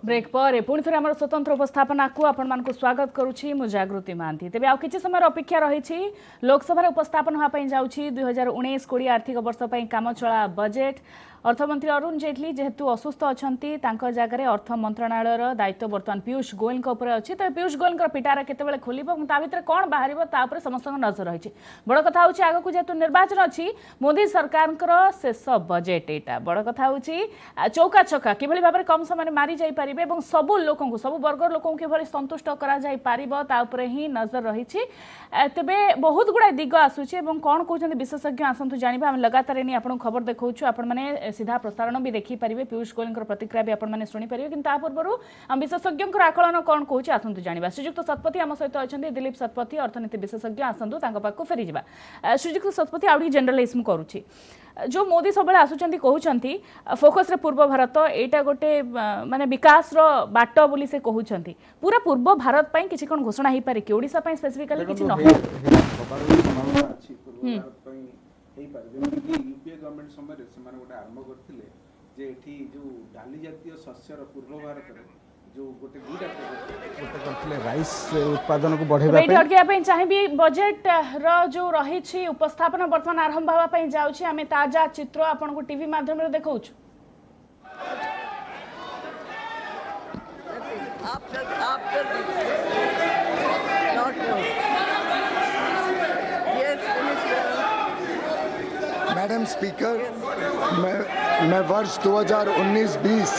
Break पर पुणी थे आम स्वतंत्र उपस्थापना को आपण मानक स्वागत करुच्ची मु जागृति महांती। तेज आउ कि समय अपेक्षा रही लोकसभा उपस्थापन होगापी जाऊँगी 2019-20 आर्थिक वर्ष पर काम चला बजेट। अर्थमंत्री अरुण जेटली जेहेतु असुस्थ अच्छा जगह अर्थ मंत्रणालय दायित्व बर्तमान पीयूष गोयल अच्छी। तो पीयूष गोयल पिटारा केतबेले खोलिब भितर कौन बाहर समस्त नजर रही। बड़ कथा हूँ आगक जेहेतु निर्वाचन अच्छी मोदी सरकार शेष बजेट यहाँ बड़ कथा हूँ चौका छक्का कि भाव कम समय मारी जापर सबू लोक सब वर्गर लोक कि संतुष्ट कर ही नजर रही। तेबे बहुत गुड़ा दिग आसूची कौन कहते विशेषज्ञ आसतु जाना आम लगातार नहीं आपको खबर देखा आपण मैंने सीधा प्रसारण भी देखिपारे पीयूष गोयल प्रतिक्रिया भी आपने शुणिपारे कि पूर्व आम विशेषज्ञ आकलन कौन कौन आसतु जाना। श्रीजुक्त शतपथी आम सहित अच्छा दिलीप शतपथी अर्थनीति विशेषज्ञ आसतु पाक फेरी जा। श्रीजुक्त शतपथी आउट जनरलाइज करुच्ची जो मोदी सब आसुचंती कहउचंती फोकस रे पूर्व भारत एटा गोटे माने विकास रो बाट बोली से कहउचंती पूरा पूर्व भारत पई किछि कोन घोषणा ही पारे कि ओडिसा पई स्पेसिफिकली किछि न हो हेई पारे जेमति कि यूपीए गवर्नमेंट समय रे समान गोटे आरंभ करथिले जे एठी जो डाली जातीय शस्यर पूर्व भारत रे जो गोटे गुड गोटे करथिले राइस उत्पादन को बढ़ेबा पे अटकिया पे चाहेबी बजेट रो जो रही छी उपस्थापन वर्तमान आरंभ होबा पे जाउ छी हमें ताजा चित्र आपन को टीवी माध्यम रे देखौ छु। मैडम स्पीकर, मैं वर्ष 2019-20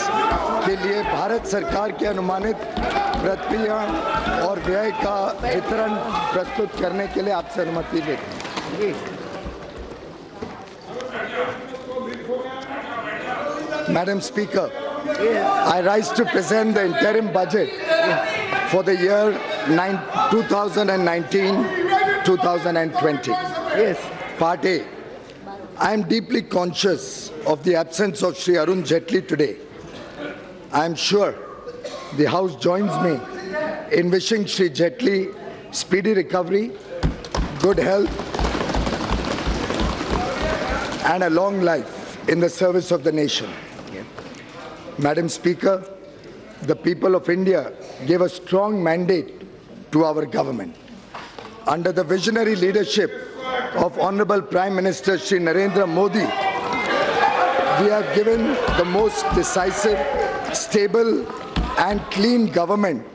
के लिए भारत सरकार के अनुमानित प्रक्रिया और व्यय का वितरण प्रस्तुत करने के लिए आपसे अनुमति लेता हूं। Madam Speaker, I rise to present the interim budget for the year 2019-2020. Yes. Part A. I am deeply conscious of the absence of Shri Arun Jetli today. I am sure the House joins me in wishing Shri Jetli speedy recovery, good health, and a long life in the service of the nation. Madam Speaker, the people of India gave a strong mandate to our government. Under the visionary leadership of Honorable Prime Minister Shri Narendra Modi, we have given the most decisive, stable and clean government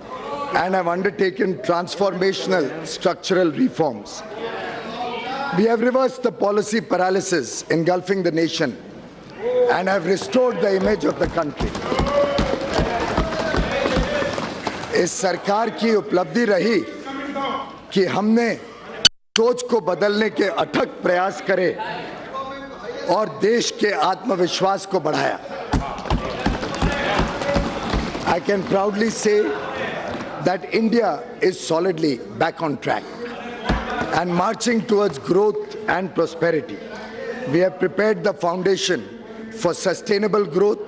and have undertaken transformational structural reforms. We have reversed the policy paralysis engulfing the nation and have restored the image of the country. इस सरकार की उपलब्धि रही कि हमने सोच को बदलने के अथक प्रयास करे और देश के आत्मविश्वास को बढ़ाया। I can proudly say that India is solidly back on track and marching towards growth and prosperity. We have prepared the foundation for sustainable growth,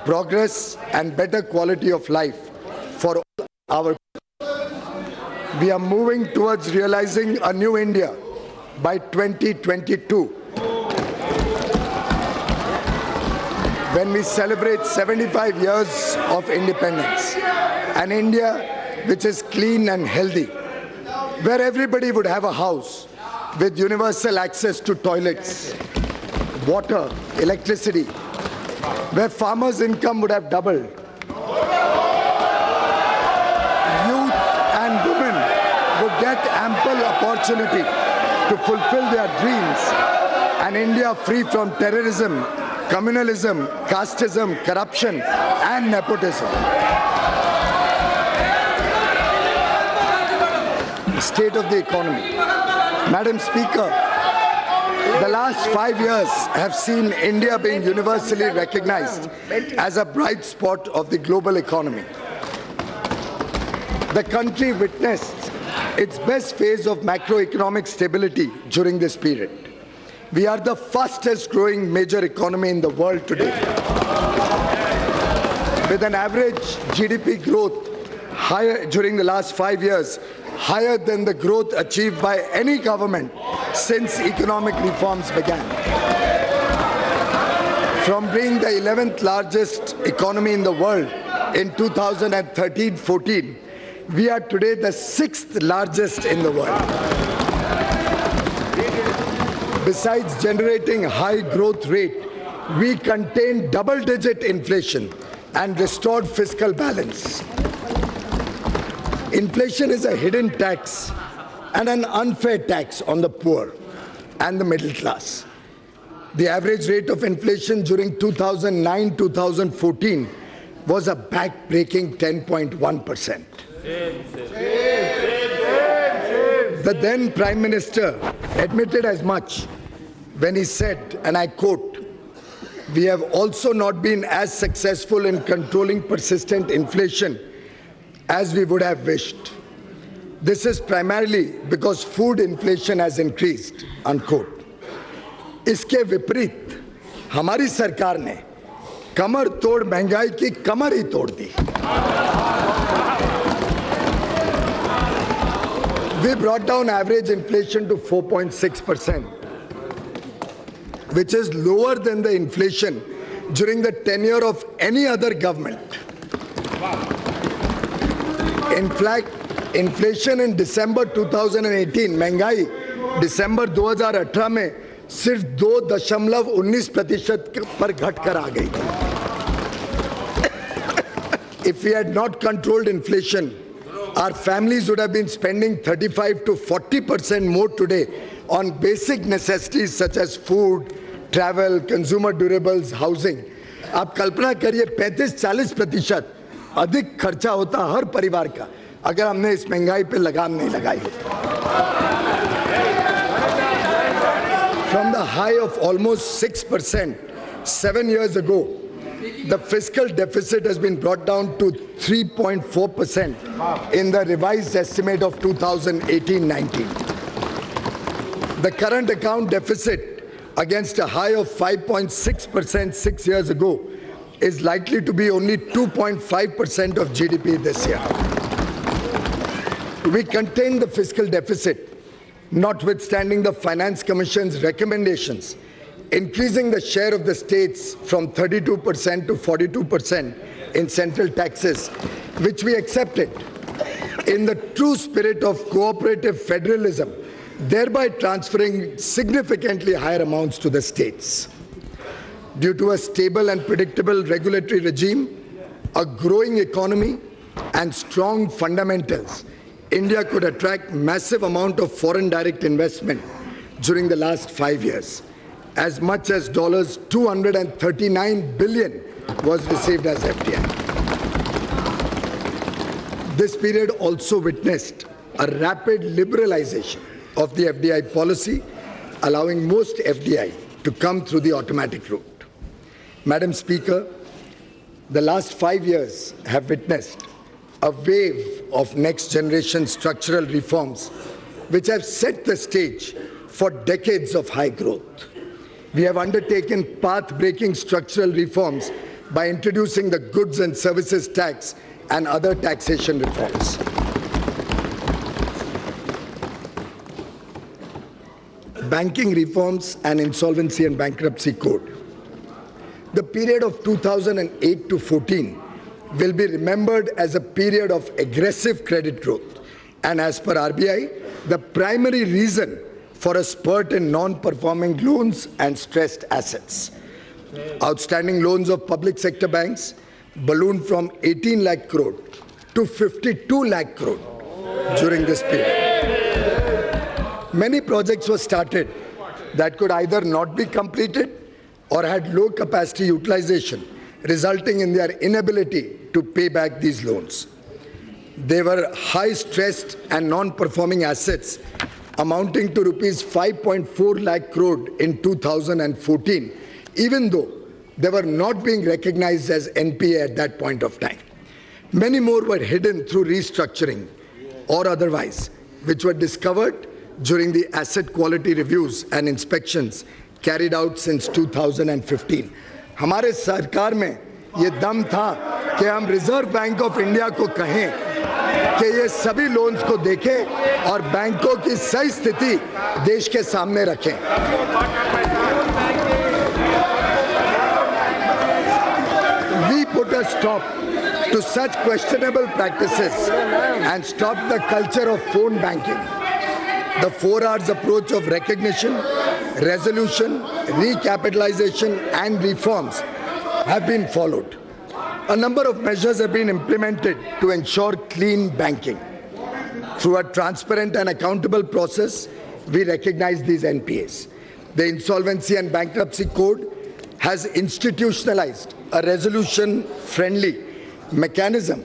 progress, and better quality of life for all our people. We are moving towards realizing a new India by 2022, when we celebrate 75 years of independence. An India which is clean and healthy, where everybody would have a house with universal access to toilets, water, electricity, where farmers' income would have doubled. Youth and women would get ample opportunity to fulfill their dreams. An India free from terrorism, communalism, casteism, corruption, and nepotism. The state of the economy. Madam Speaker, the last 5 years have seen India being universally recognized as a bright spot of the global economy. The country witnessed its best phase of macroeconomic stability during this period. We are the fastest growing major economy in the world today, with an average GDP growth higher during the last 5 years, higher than the growth achieved by any government since economic reforms began. from being the 11th largest economy in the world in 2013-14, we are today the 6th largest in the world. Besides generating high growth rate, we contained double-digit inflation and restored fiscal balance. Inflation is a hidden tax and an unfair tax on the poor and the middle class. The average rate of inflation during 2009-2014 was a back-breaking 10.1%. The then Prime Minister admitted as much when he said, and I quote, "We have also not been as successful in controlling persistent inflation as we would have wished. This is primarily because food inflation has increased," unquote. इसके विपरीत हमारी सरकार ने कमर तोड़ महंगाई की कमर ही तोड़ दी. We brought down average inflation to 4.6%, which is lower than the inflation during the tenure of any other government. In fact, inflation in December 2018, महंगाई दिसंबर 2018 में सिर्फ 2.19% पर घटकर आ गई. If we had not controlled inflation, our families would have been spending 35 to 40% more today on basic necessities such as food, travel, consumer durables, housing. आप कल्पना करिए 35-40% अधिक खर्चा होता हर परिवार का अगर हमने इस महंगाई पे लगाम नहीं लगाई होती. From the high of almost 6% 7 years ago, the fiscal deficit has been brought down to 3.4% in the revised estimate of 2018-19. The current account deficit, against a high of 5.6% 6 years ago, is likely to be only 2.5% of GDP this year. We contained the fiscal deficit, notwithstanding the Finance Commission's recommendations, increasing the share of the states from 32% to 42% in central taxes, which we accepted in the true spirit of cooperative federalism, thereby transferring significantly higher amounts to the states. Due to a stable and predictable regulatory regime, a growing economy, and strong fundamentals, India could attract massive amount of foreign direct investment during the last 5 years. As much as $239 billion was received as FDI. This period also witnessed a rapid liberalization of the FDI policy, allowing most FDI to come through the automatic route. Madam Speaker, the last 5 years have witnessed a wave of next-generation structural reforms which have set the stage for decades of high growth. We have undertaken path-breaking structural reforms by introducing the goods and services tax and other taxation reforms. Banking reforms and insolvency and bankruptcy code. The period of 2008 to 14 will be remembered as a period of aggressive credit growth, and as per RBI, the primary reason for a spurt in non-performing loans and stressed assets. Outstanding loans of public sector banks ballooned from 18 lakh crore to 52 lakh crore during this period. Many projects were started that could either not be completed or had low capacity utilization, resulting in their inability to pay back these loans. They were high stressed and non-performing assets amounting to rupees 5.4 lakh crore in 2014, even though they were not being recognized as NPA at that point of time. Many more were hidden through restructuring or otherwise, which were discovered during the asset quality reviews and inspections carried out since 2015. हमारे सरकार में ये दम था कि हम reserve bank of India को कहें कि ये सभी लोन्स को देखें और बैंकों की सही स्थिति देश के सामने रखें. stop to such questionable practices and stop the culture of phone banking. The 4 R's approach of recognition, resolution, recapitalization and reforms have been followed. A number of measures have been implemented to ensure clean banking. Through a transparent and accountable process, we recognize these NPAs. The Insolvency and Bankruptcy Code has institutionalized a resolution-friendly mechanism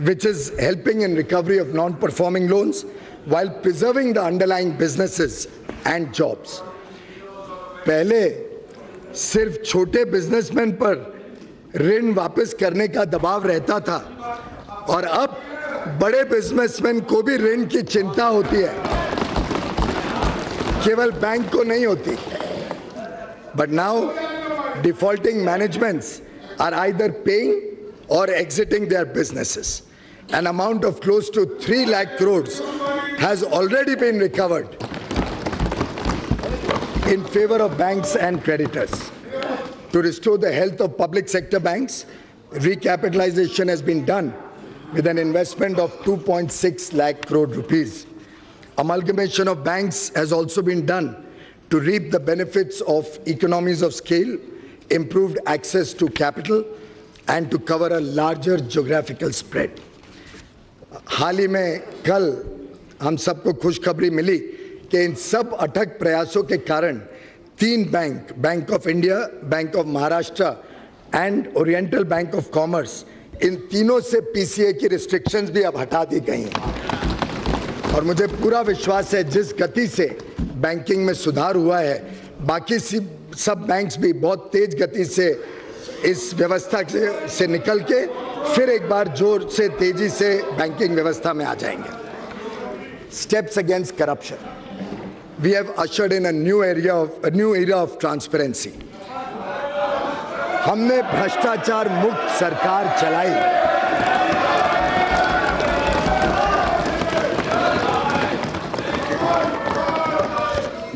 which is helping in recovery of non-performing loans while preserving the underlying businesses and jobs. पहले सिर्फ छोटे businessman पर ऋण वापस करने का दबाव रहता था और अब बड़े बिजनेसमैन को भी ऋण की चिंता होती है, केवल बैंक को नहीं होती. But now defaulting managements are either paying or exiting their businesses. An amount of close to 3 lakh crores has already been recovered in favor of banks and creditors. To restore the health of public sector banks, recapitalization has been done with an investment of 2.6 lakh crore rupees. Amalgamation of banks has also been done to reap the benefits of economies of scale, improved access to capital, and to cover a larger geographical spread. हाल ही में कल हम सबको खुशखबरी मिली कि इन सब अथक प्रयासों के कारण 3 bank, bank of India, bank of Maharashtra and oriental bank of commerce, इन तीनों से पीसीए की रिस्ट्रिक्शंस भी अब हटा दी गई हैं. और मुझे पूरा विश्वास है जिस गति से बैंकिंग में सुधार हुआ है, बाकी सब बैंक्स भी बहुत तेज गति से इस व्यवस्था से निकल के फिर एक बार जोर से तेजी से बैंकिंग व्यवस्था में आ जाएंगे. Steps against corruption. We have ushered in a new era of transparency. हमने भ्रष्टाचार मुक्त सरकार चलाई.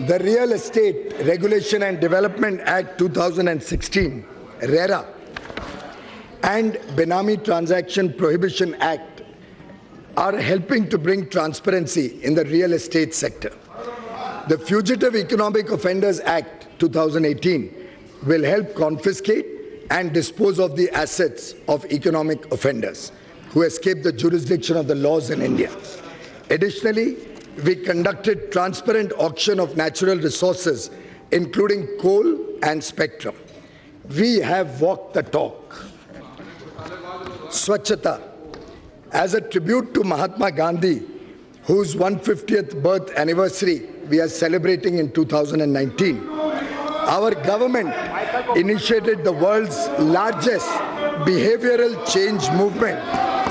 The Real Estate Regulation and Development Act 2016, RERA, and Benami Transaction Prohibition Act are helping to bring transparency in the real estate sector. The Fugitive Economic Offenders Act 2018 will help confiscate and dispose of the assets of economic offenders who escape the jurisdiction of the laws in India. Additionally, we conducted transparent auction of natural resources, including coal and spectrum. We have walked the talk. Swachhata. As a tribute to Mahatma Gandhi, whose 150th birth anniversary we are celebrating in 2019, our government initiated the world's largest behavioral change movement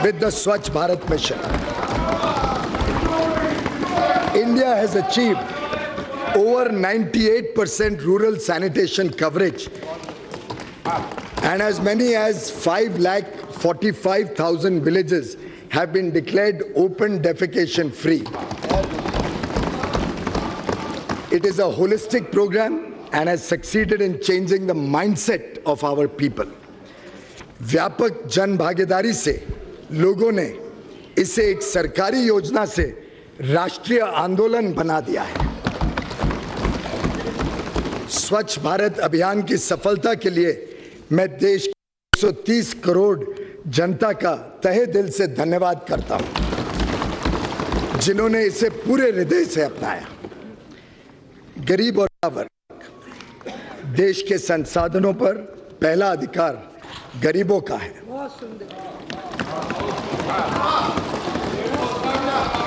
with the Swachh Bharat Mission. India has achieved over 98% rural sanitation coverage, and as many as 5,45,000 villages have been declared open defecation free. It is a holistic program and has succeeded in changing the mindset of our people. व्यापक जन भागीदारी से लोगों ने इसे एक सरकारी योजना से राष्ट्रीय आंदोलन बना दिया है. स्वच्छ भारत अभियान की सफलता के लिए मैं देश की 130 करोड़ जनता का तहे दिल से धन्यवाद करता हूं, जिन्होंने इसे पूरे हृदय से अपनाया. गरीब और वर्ग, देश के संसाधनों पर पहला अधिकार गरीबों का है.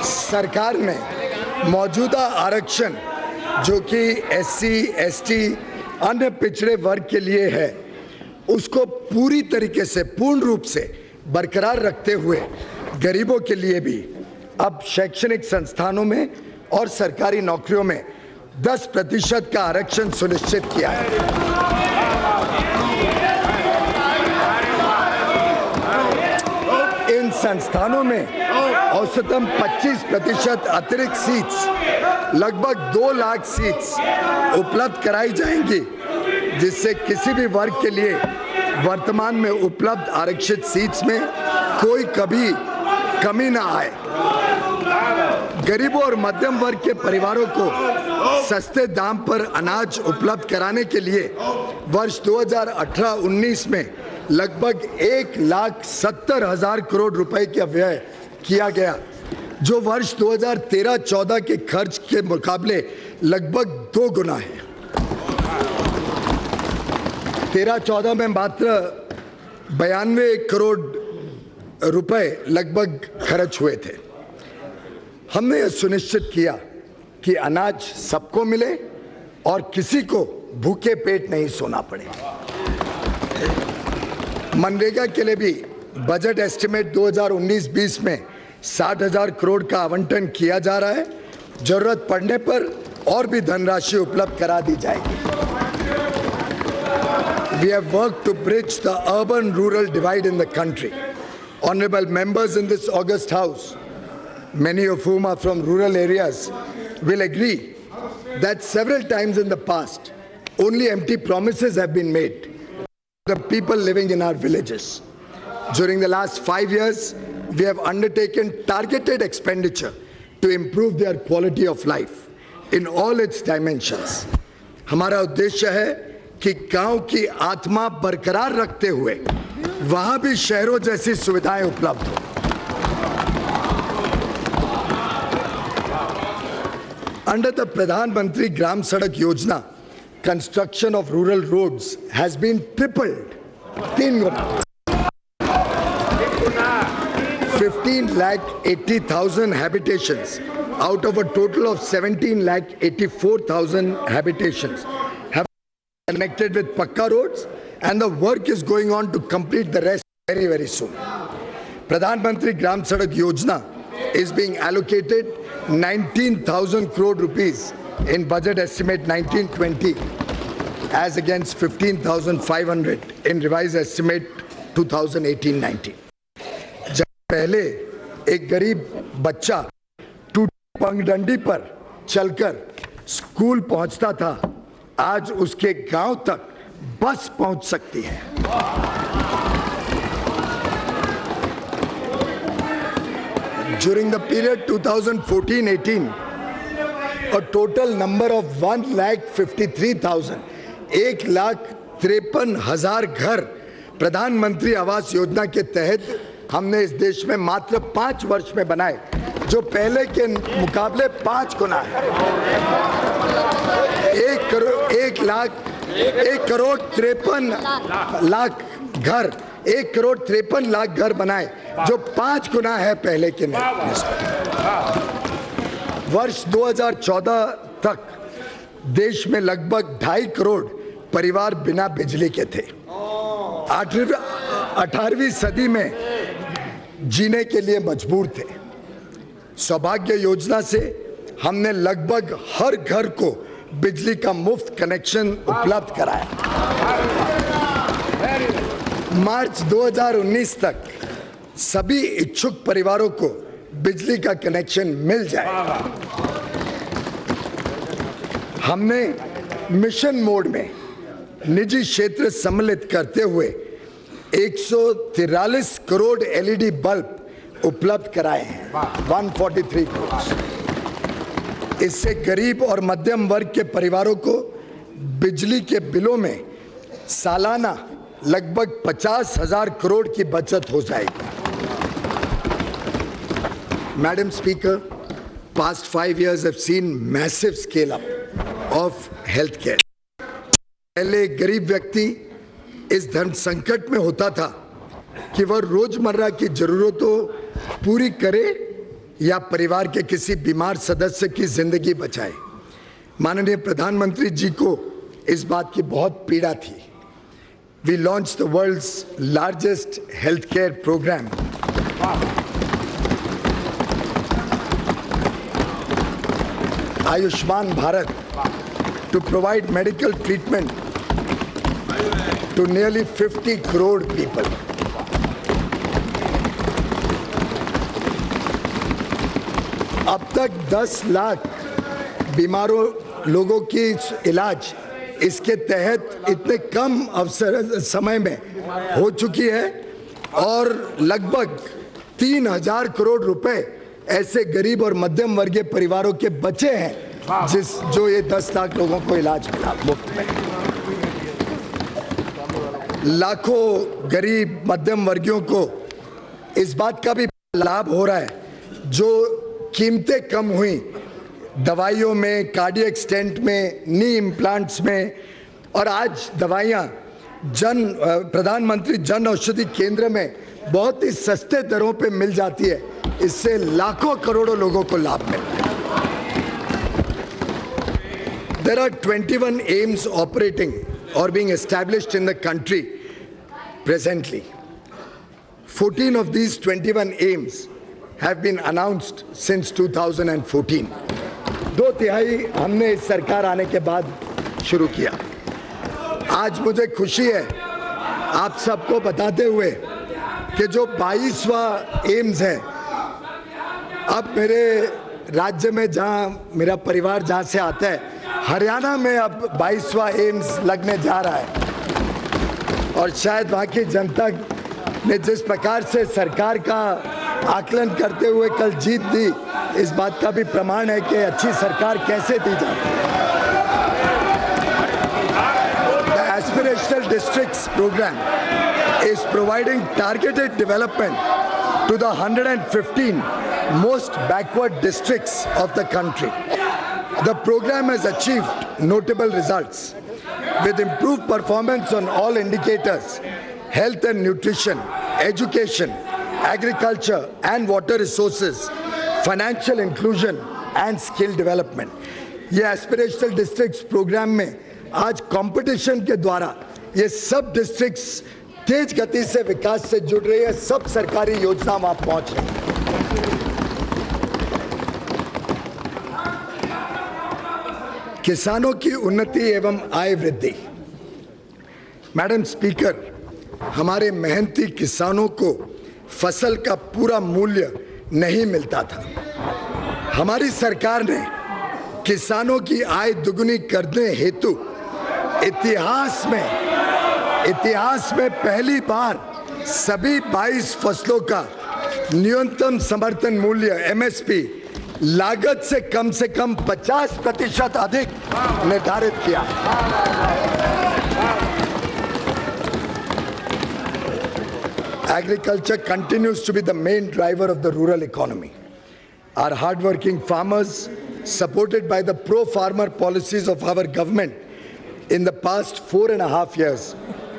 सरकार ने मौजूदा आरक्षण जो कि एससी, एसटी, अन्य पिछड़े वर्ग के लिए है, उसको पूरी तरीके से, पूर्ण रूप से बरकरार रखते हुए गरीबों के लिए भी अब शैक्षणिक संस्थानों में और सरकारी नौकरियों में 10% का आरक्षण सुनिश्चित किया है. इन संस्थानों में औसतन 25% अतिरिक्त सीट्स, लगभग 2 लाख सीट्स उपलब्ध कराई जाएंगी, जिससे किसी भी वर्ग के लिए वर्तमान में उपलब्ध आरक्षित सीट्स में कोई कभी कमी न आए। गरीबों और मध्यम वर्ग के परिवारों को सस्ते दाम पर अनाज उपलब्ध कराने के लिए वर्ष 2018-19 में लगभग 1,70,000 करोड़ रुपए का व्यय किया गया, जो वर्ष 2013-14 के खर्च के मुकाबले लगभग 2 गुना है। 13-14 में मात्र 92 करोड़ रुपए लगभग खर्च हुए थे। हमने यह सुनिश्चित किया कि अनाज सबको मिले और किसी को भूखे पेट नहीं सोना पड़े। मनरेगा के लिए भी बजट एस्टिमेट 2019-20 में 60,000 करोड़ का आवंटन किया जा रहा है। जरूरत पड़ने पर और भी धनराशि उपलब्ध करा दी जाएगी। We have worked to bridge the urban-rural divide in the country. Honorable members in this august house, many of whom are from rural areas, will agree that several times in the past, only empty promises have been made to the people living in our villages. During the last 5 years, we have undertaken targeted expenditure to improve their quality of life in all its dimensions. हमारा उद्देश्य है कि गांव की आत्मा बरकरार रखते हुए वहां भी शहरों जैसी सुविधाएं उपलब्ध हो। Under the Pradhan Mantri Gram Sadak Yojana, construction of rural roads has been tripled. 3 guna. 15,80,000 habitations out of a total of 17,84,000 habitations have been connected with Pakka roads, and the work is going on to complete the rest very, very soon. Pradhan Mantri Gram Sadak Yojana is being allocated 19,000 crore rupees in budget estimate 1920 as against 15,500 in revised estimate 2018-19. जब पहले एक गरीब बच्चा टूटी पगडंडी पर चलकर school पहुंचता था, आज उसके गांव तक बस पहुंच सकती है। During the period 2014-18, a total number of 1,53,000, 1,53,000 घर प्रधानमंत्री आवास योजना के तहत हमने इस देश में मात्र 5 वर्ष में बनाए, जो पहले के मुकाबले 5 गुना है। 1,53,00,000 घर बनाए, जो 5 गुना है पहले के निस्बत। वर्ष 2014 तक देश में लगभग 2.5 करोड़ परिवार बिना बिजली के थे। 18वीं सदी में जीने के लिए मजबूर थे। सौभाग्य योजना से हमने लगभग हर घर को बिजली का मुफ्त कनेक्शन उपलब्ध कराया। मार्च 2019 तक सभी इच्छुक परिवारों को बिजली का कनेक्शन मिल जाएगा। हमने मिशन मोड में निजी क्षेत्र सम्मिलित करते हुए 143 करोड़ एलईडी बल्ब उपलब्ध कराए हैं, 143 करोड़। इससे गरीब और मध्यम वर्ग के परिवारों को बिजली के बिलों में सालाना लगभग 50,000 करोड़ की बचत हो जाएगी। Madam Speaker, past 5 years have seen massive scale up of healthcare. पहले एक गरीब व्यक्ति इस धन संकट में होता था कि वह रोजमर्रा की जरूरतों पूरी करे या परिवार के किसी बीमार सदस्य की जिंदगी बचाए। माननीय प्रधानमंत्री जी को इस बात की बहुत पीड़ा थी। We launched the world's largest healthcare program. Ayushman Bharat, to provide medical treatment to nearly 50 crore people. अब तक 10 लाख बीमारों लोगों की इलाज इसके तहत इतने कम अवसर समय में हो चुकी है और लगभग 3,000 करोड़ रुपए ऐसे गरीब और मध्यम वर्गीय परिवारों के बचे हैं जो ये 10 लाख लोगों को इलाज मिला मुफ्त में। लाखों गरीब मध्यम वर्गीयों को इस बात का भी लाभ हो रहा है जो कीमतें कम हुई दवाइयों में, कार्डियक स्टेंट में, नी इम्प्लांट्स में, और आज दवाइयाँ प्रधानमंत्री जन औषधि केंद्र में बहुत ही सस्ते दरों पे मिल जाती है। इससे लाखों करोड़ों लोगों को लाभ मिलता है। There are 21 AIIMS operating or being established in the country presently. 14 of these 21 AIIMS have been announced since 2014. 2/3 हमने इस सरकार आने के बाद शुरू किया। आज मुझे खुशी है आप सबको बताते हुए कि जो 22वां एम्स है, अब मेरे राज्य में जहां मेरा परिवार जहां से आता है, हरियाणा में अब 22वां एम्स लगने जा रहा है। और शायद वहां की जनता ने जिस प्रकार से सरकार का आकलन करते हुए कल जीत दी, इस बात का भी प्रमाण है कि अच्छी सरकार कैसे दी जाती है। The Aspirational Districts program is providing targeted development to the 115 most backward districts of the country. The program has achieved notable results with improved performance on all indicators: health and nutrition, education, agriculture and water resources, financial inclusion and skill development. ये aspirational districts programme में आज competition के द्वारा ये सब districts तेज गति से विकास से जुड़ रही है। सब सरकारी योजना वहां पहुंच रही है। किसानों की उन्नति एवं आय वृद्धि। मैडम स्पीकर, हमारे मेहनती किसानों को फसल का पूरा मूल्य नहीं मिलता था। हमारी सरकार ने किसानों की आय दुगुनी करने हेतु इतिहास में पहली बार सभी 22 फसलों का न्यूनतम समर्थन मूल्य एमएसपी लागत से कम 50% अधिक निर्धारित किया। Agriculture continues to be the main driver of the rural economy. Our hardworking farmers, supported by the pro-farmer policies of our government in the past 4.5 years,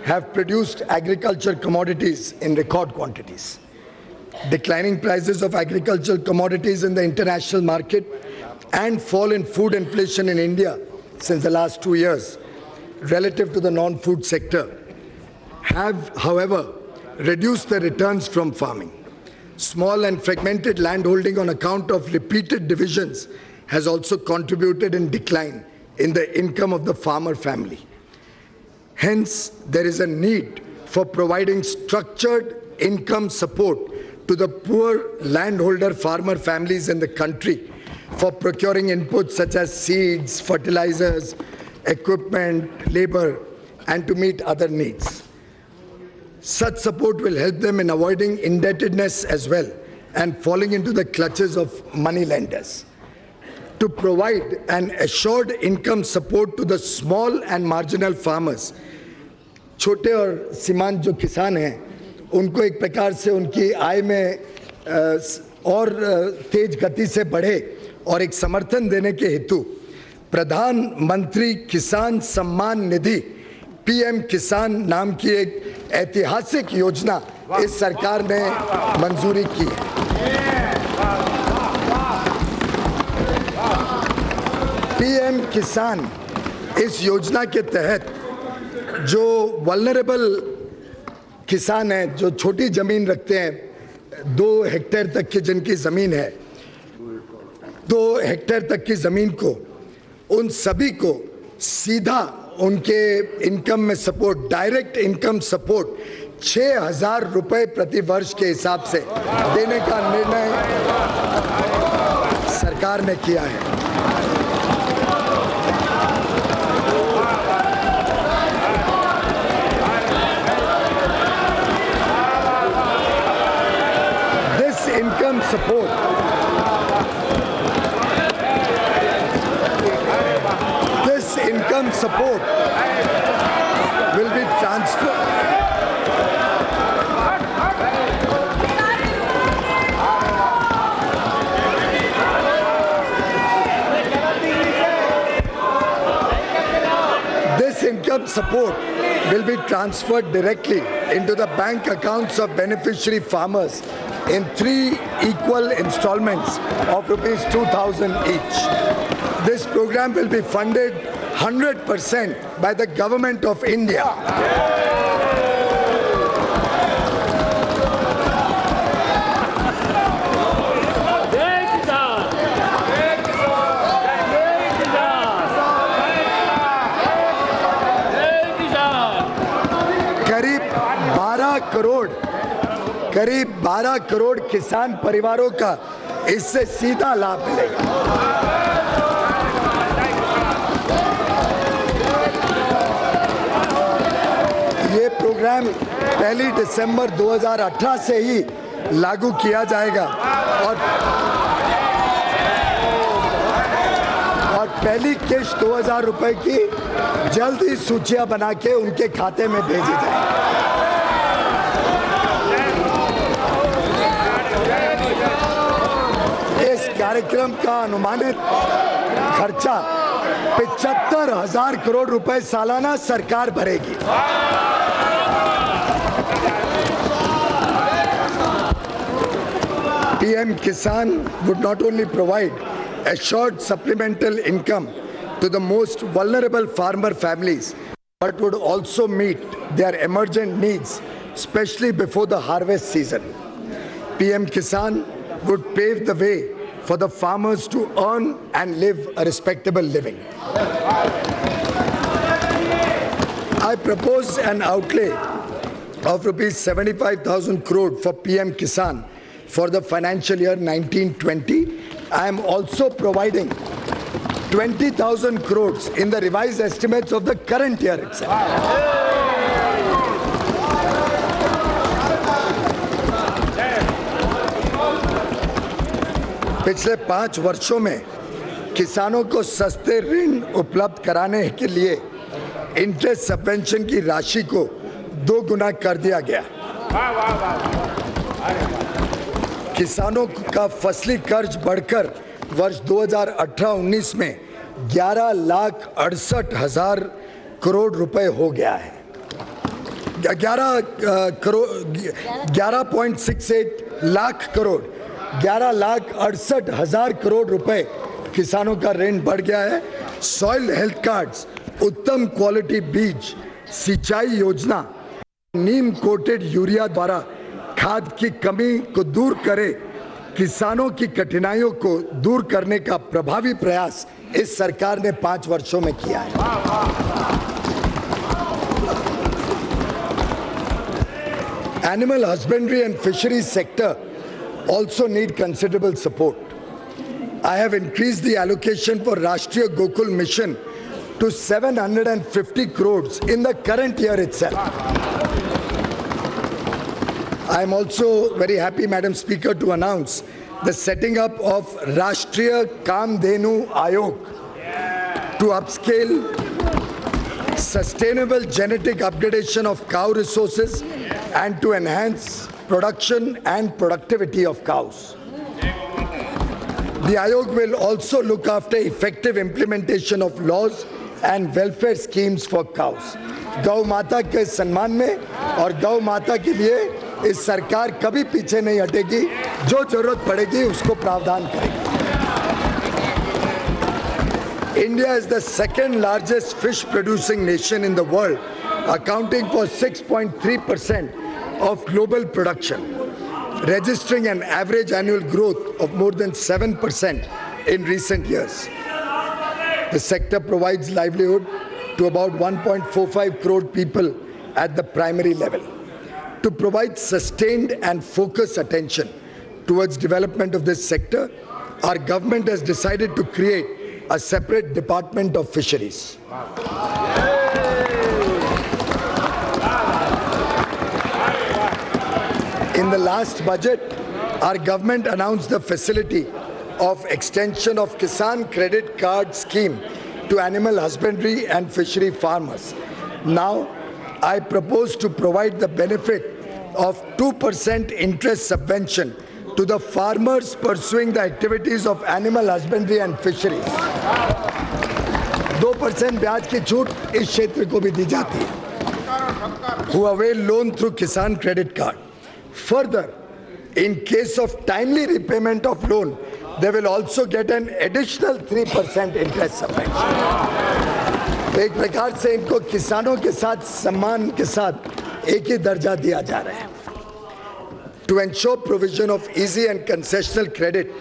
have produced agriculture commodities in record quantities. Declining prices of agricultural commodities in the international market and fall in food inflation in India since the last 2 years relative to the non-food sector have, however, reduced the returns from farming. Small and fragmented landholding on account of repeated divisions has also contributed in decline in the income of the farmer family. Hence, there is a need for providing structured income support to the poor landholder farmer families in the country for procuring inputs such as seeds, fertilizers, equipment, labor, and to meet other needs. Such support will help them in avoiding indebtedness as well and falling into the clutches of money lenders. To provide an assured income support to the small and marginal farmers, छोटे और सीमांत जो किसान हैं, उनको एक प्रकार से उनकी आय में और तेज गति से बढ़े और एक समर्थन देने के हेतु प्रधानमंत्री किसान सम्मान निधि पीएम किसान नाम की एक ऐतिहासिक योजना इस सरकार ने मंजूरी की है। पीएम किसान इस योजना के तहत जो वल्नरेबल किसान हैं, जो छोटी जमीन रखते हैं, 2 हेक्टेयर तक की जिनकी जमीन है, 2 हेक्टेयर तक की जमीन को, उन सभी को सीधा उनके इनकम में सपोर्ट, डायरेक्ट इनकम सपोर्ट 6,000 रुपए प्रति वर्ष के हिसाब से देने का निर्णय सरकार ने किया है। support will be transferred. This income support will be transferred directly into the bank accounts of beneficiary farmers in 3 equal installments of rupees 2,000 each. This program will be funded 100% by the Government of India. करीब 12 करोड़ किसान परिवारों का इससे सीधा लाभ मिलेगा। ये programme 1 दिसंबर 2018 से ही लागू किया जाएगा और पहली किश्त 2,000 रुपए की जल्द ही सूचियां बना के उनके खाते में भेजी जाएगी। कार्यक्रम का अनुमानित खर्चा 75,000 करोड़ रुपए सालाना सरकार भरेगी। PM Kisan would not only provide assured supplemental income to the most vulnerable farmer families, but would also meet their emergent needs, especially before the harvest season. PM Kisan would pave the way for the farmers to earn and live a respectable living. I propose an outlay of rupees 75,000 crore for PM Kisan for the financial year 1920. I am also providing 20,000 crores in the revised estimates of the current year itself. पिछले 5 वर्षों में किसानों को सस्ते ऋण उपलब्ध कराने के लिए इंटरेस्ट सबवेंशन की राशि को 2 गुना कर दिया गया। किसानों का फसली कर्ज बढ़कर वर्ष 2018-19 में 11,68,000 करोड़ रुपए हो गया है। 11.68 लाख करोड़ 11,68,000 करोड़ रुपए किसानों का ऋण बढ़ गया है। सॉइल हेल्थ कार्ड्स, उत्तम क्वालिटी बीज, सिंचाई योजना, नीम कोटेड यूरिया द्वारा खाद की कमी को दूर करे, किसानों की कठिनाइयों को दूर करने का प्रभावी प्रयास इस सरकार ने 5 वर्षों में किया है। Animal husbandry and fisheries sector also need considerable support. I have increased the allocation for Rashtriya Gokul Mission to 750 crores in the current year itself. I am also very happy, Madam Speaker, to announce the setting up of Rashtriya Kamdhenu Ayog to upscale sustainable genetic upgradation of cow resources and to enhance production and productivity of cows. The Ayog will also look after effective implementation of laws and welfare schemes for cows. गौ माता के सम्मान में और गौ माता के लिए इस सरकार कभी पीछे नहीं हटेगी। जो जरूरत पड़ेगी उसको प्रावधान करेगी। India is the second largest fish producing nation in the world, accounting for 6.3% of global production, registering an average annual growth of more than 7% in recent years. The sector provides livelihood to about 1.45 crore people at the primary level. To provide sustained and focused attention towards development of this sector, our government has decided to create a separate department of fisheries. In the last budget, our government announced the facility of extension of Kisan Credit Card Scheme to animal husbandry and fishery farmers. Now, I propose to provide the benefit of 2% interest subvention to the farmers pursuing the activities of animal husbandry and fishery. 2% ब्याज की छूट इस क्षेत्र को भी दी जाती है, who avail loan through Kisan Credit Card. Further, in case of timely repayment of loan, they will also get an additional 3% interest subvention. एक प्रकार से इनको किसानों के साथ सम्मान के साथ एक ही दर्जा दिया जा रहा है. To ensure provision of easy and concessional credit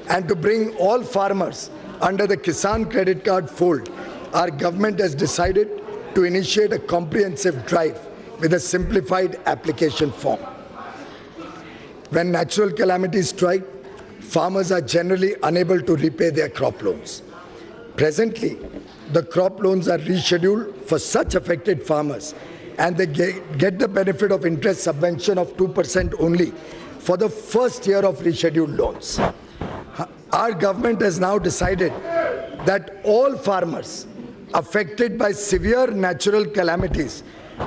and to bring all farmers under the Kisan Credit Card fold, our government has decided to initiate a comprehensive drive with a simplified application form. When natural calamities strike, farmers are generally unable to repay their crop loans. Presently, the crop loans are rescheduled for such affected farmers and they get the benefit of interest subvention of 2% only for the first year of rescheduled loans. Our government has now decided that all farmers affected by severe natural calamities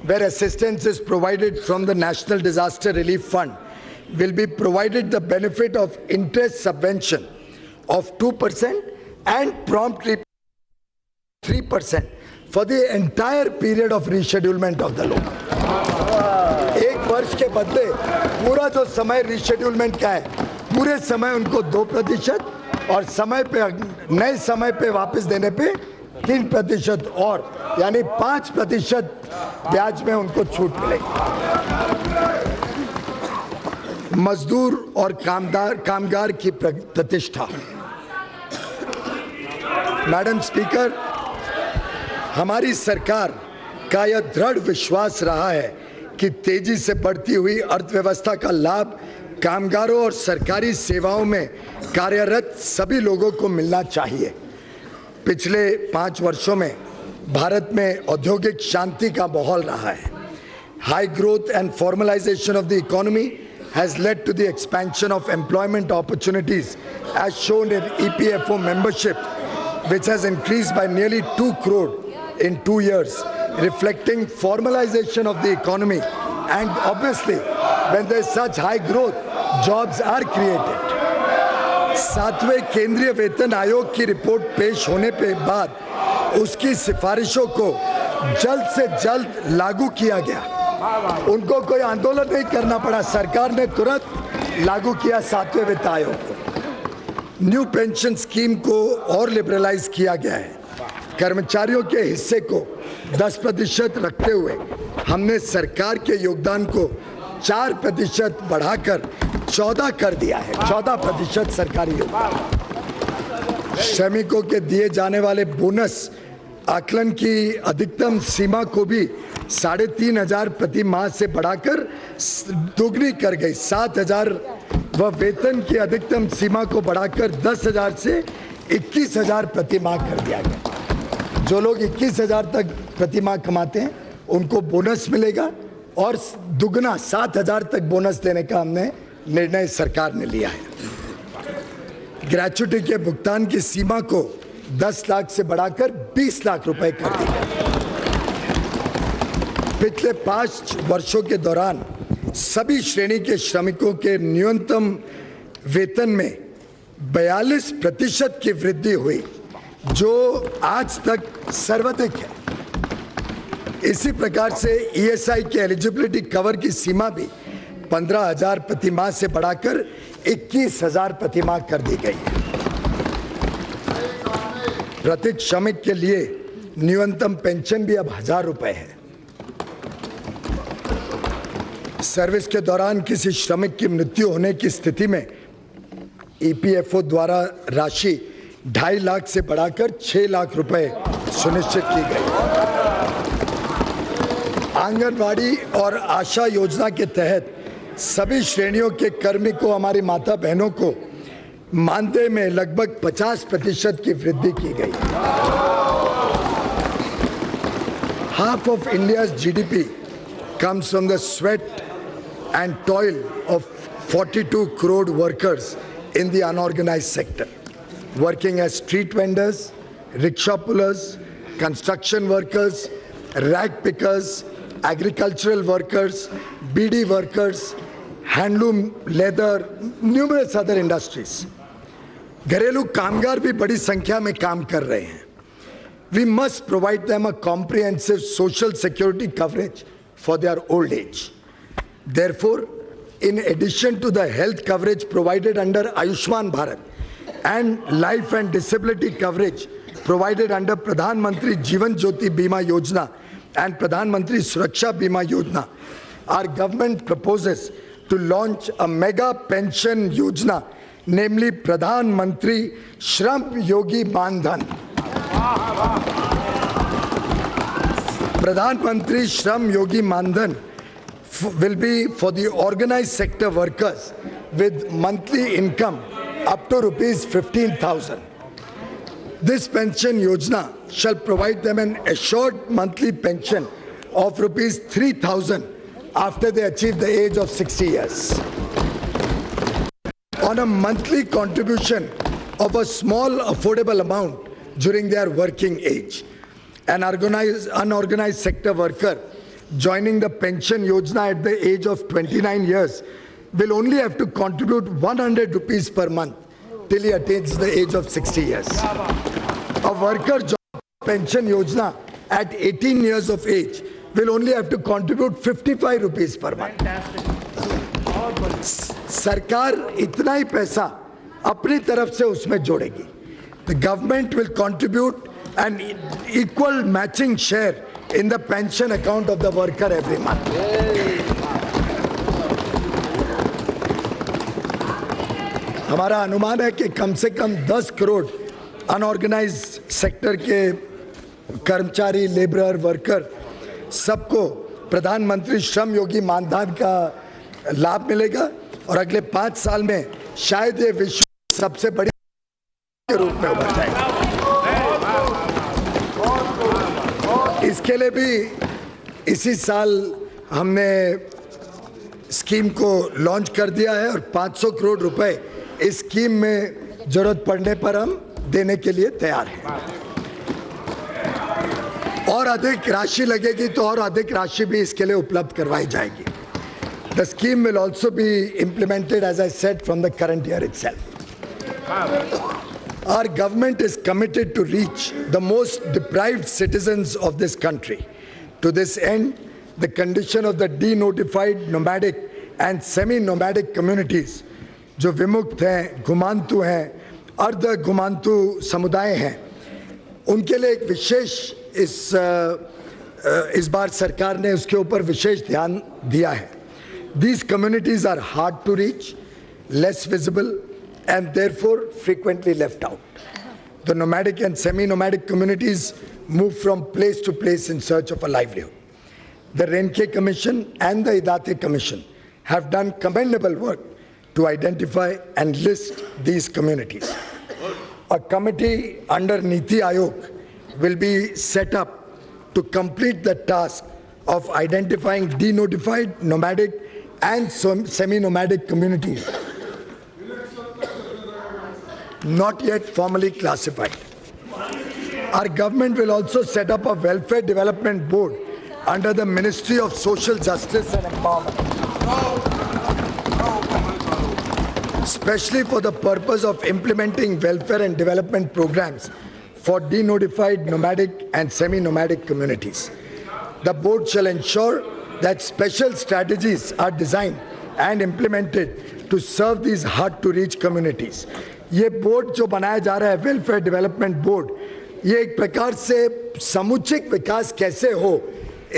where assistance is provided from the National Disaster Relief Fund will be provided the benefit of interest subvention of 2% and prompt 3% for the entire period of reschedulement of the loan. एक वर्ष के बदले पूरा जो समय रिशेड्यूलमेंट का है, पूरे समय उनको 2% और समय पे नए समय पे वापस देने पे 3% और यानी 5% ब्याज में उनको छूट मिलेगी. मजदूर और कामगार की प्रतिष्ठा. मैडम स्पीकर, हमारी सरकार का यह दृढ़ विश्वास रहा है कि तेजी से बढ़ती हुई अर्थव्यवस्था का लाभ कामगारों और सरकारी सेवाओं में कार्यरत सभी लोगों को मिलना चाहिए. पिछले 5 वर्षों में भारत में औद्योगिक शांति का माहौल रहा है. High growth and formalisation of the economy has led to the expansion of employment opportunities as shown in EPFO membership, which has increased by nearly 2 crore in 2 years, reflecting formalization of the economy. And obviously, when there is such high growth, jobs are created. 7वें केंद्रीय वेतन आयोग की report पेश होने के बाद उसकी सिफारिशों को जल्द से जल्द लागू किया गया. उनको कोई आंदोलन नहीं करना पड़ा, सरकार ने तुरंत लागू किया 7वें वित्त आयोग को. न्यू पेंशन स्कीम को और लिबरलाइज किया गया है. कर्मचारियों के हिस्से को 10% रखते हुए हमने सरकार के योगदान को 4% बढ़ाकर 14 कर दिया है. 14% सरकारी योगदान. श्रमिकों के दिए जाने वाले बोनस आकलन की अधिकतम सीमा को भी 3,500 प्रति माह से बढ़ाकर दोगुनी कर गई. 7,000 व वेतन की अधिकतम सीमा को बढ़ाकर 10,000 से 21,000 प्रति माह कर दिया गया. जो लोग 21,000 तक प्रति माह कमाते हैं उनको बोनस मिलेगा और दुगना 7,000 तक बोनस देने का हमने निर्णय सरकार ने लिया है. ग्रेच्युटी के भुगतान की सीमा को 10 लाख से बढ़ाकर 20 लाख रुपए कर दी गई. पिछले 5 वर्षों के दौरान सभी श्रेणी के श्रमिकों के न्यूनतम वेतन में 42% की वृद्धि हुई, जो आज तक सर्वाधिक है. इसी प्रकार से ईएसआई के एलिजिबिलिटी कवर की सीमा भी 15,000 प्रति माह से बढ़ाकर 21,000 प्रति माह कर दी गई है. प्रत्येक श्रमिक के लिए न्यूनतम पेंशन भी अब 1,000 रुपए है. सर्विस के दौरान किसी श्रमिक की मृत्यु होने की स्थिति में ईपीएफओ द्वारा राशि 2.5 लाख से बढ़ाकर 6 लाख रुपए सुनिश्चित की गई. आंगनवाड़ी और आशा योजना के तहत सभी श्रेणियों के कार्मिकों, हमारी माता बहनों को मानदेय में लगभग 50% की वृद्धि की गई. Half of India's GDP comes from the sweat and toil of 42 crore workers in the unorganized sector, working as street vendors, rickshaw pullers, construction workers, rag pickers, agricultural workers, BD workers, handloom, leather, numerous other industries. घरेलू कामगार भी बड़ी संख्या में काम कर रहे हैं. We must provide them a comprehensive social security coverage for their old age. Therefore, in addition to the health coverage provided under Ayushman Bharat and life and disability coverage provided under Pradhan Mantri Jeevan Jyoti Bima Yojana and Pradhan Mantri Suraksha Bima Yojana, our government proposes to launch a mega pension yojana, namely Pradhan Mantri Shram Yogi Mandhan. Pradhan Mantri Shram Yogi Mandhan will be for the organized sector workers with monthly income up to rupees 15,000. This pension yojana shall provide them an assured monthly pension of rupees 3,000 after they achieve the age of 60 years. On a monthly contribution of a small affordable amount during their working age, an unorganized sector worker joining the pension yojana at the age of 29 years will only have to contribute 100 rupees per month till he attains the age of 60 years. A worker joining the pension yojana at 18 years of age will only have to contribute 55 rupees per month. सरकार इतना ही पैसा अपनी तरफ से उसमें जोड़ेगी. The government will contribute an equal matching share in the pension account of the worker every month. हमारा अनुमान है कि कम से कम 10 करोड़ अनऑर्गेनाइज्ड सेक्टर के कर्मचारी, लेबरर, वर्कर सबको प्रधानमंत्री श्रम योगी मानधन का लाभ मिलेगा और अगले 5 साल में शायद ये विश्व सबसे बड़ी के रूप में उभर जाएगा. इसके लिए भी इसी साल हमने स्कीम को लॉन्च कर दिया है और 500 करोड़ रुपए इस स्कीम में जरूरत पड़ने पर हम देने के लिए तैयार हैं. और अधिक राशि लगेगी तो और अधिक राशि भी इसके लिए उपलब्ध करवाई जाएगी. The scheme will also be implemented, as I said, from the current year itself. Our government is committed to reach the most deprived citizens of this country. To this end, the condition of the denotified, nomadic and semi-nomadic communities, जो विमुक्त हैं, घुमांतु हैं, अर्ध घुमांतु समुदाय हैं, उनके लिए एक विशेष इस बार सरकार ने उसके ऊपर विशेष ध्यान दिया है. These communities are hard to reach, less visible, and therefore frequently left out. The nomadic and semi-nomadic communities move from place to place in search of a livelihood. The Renke Commission and the Idate Commission have done commendable work to identify and list these communities. A committee under Niti Aayog will be set up to complete the task of identifying denotified, nomadic, and semi-nomadic communities not yet formally classified. Our government will also set up a welfare development board under the Ministry of Social Justice and Empowerment, especially for the purpose of implementing welfare and development programs for denotified, nomadic and semi-nomadic communities. The board shall ensure that special strategies are designed and implemented to serve these hard-to-reach communities. ये board जो बनाया जा रहा है, welfare development board, ये एक प्रकार से समुचित विकास कैसे हो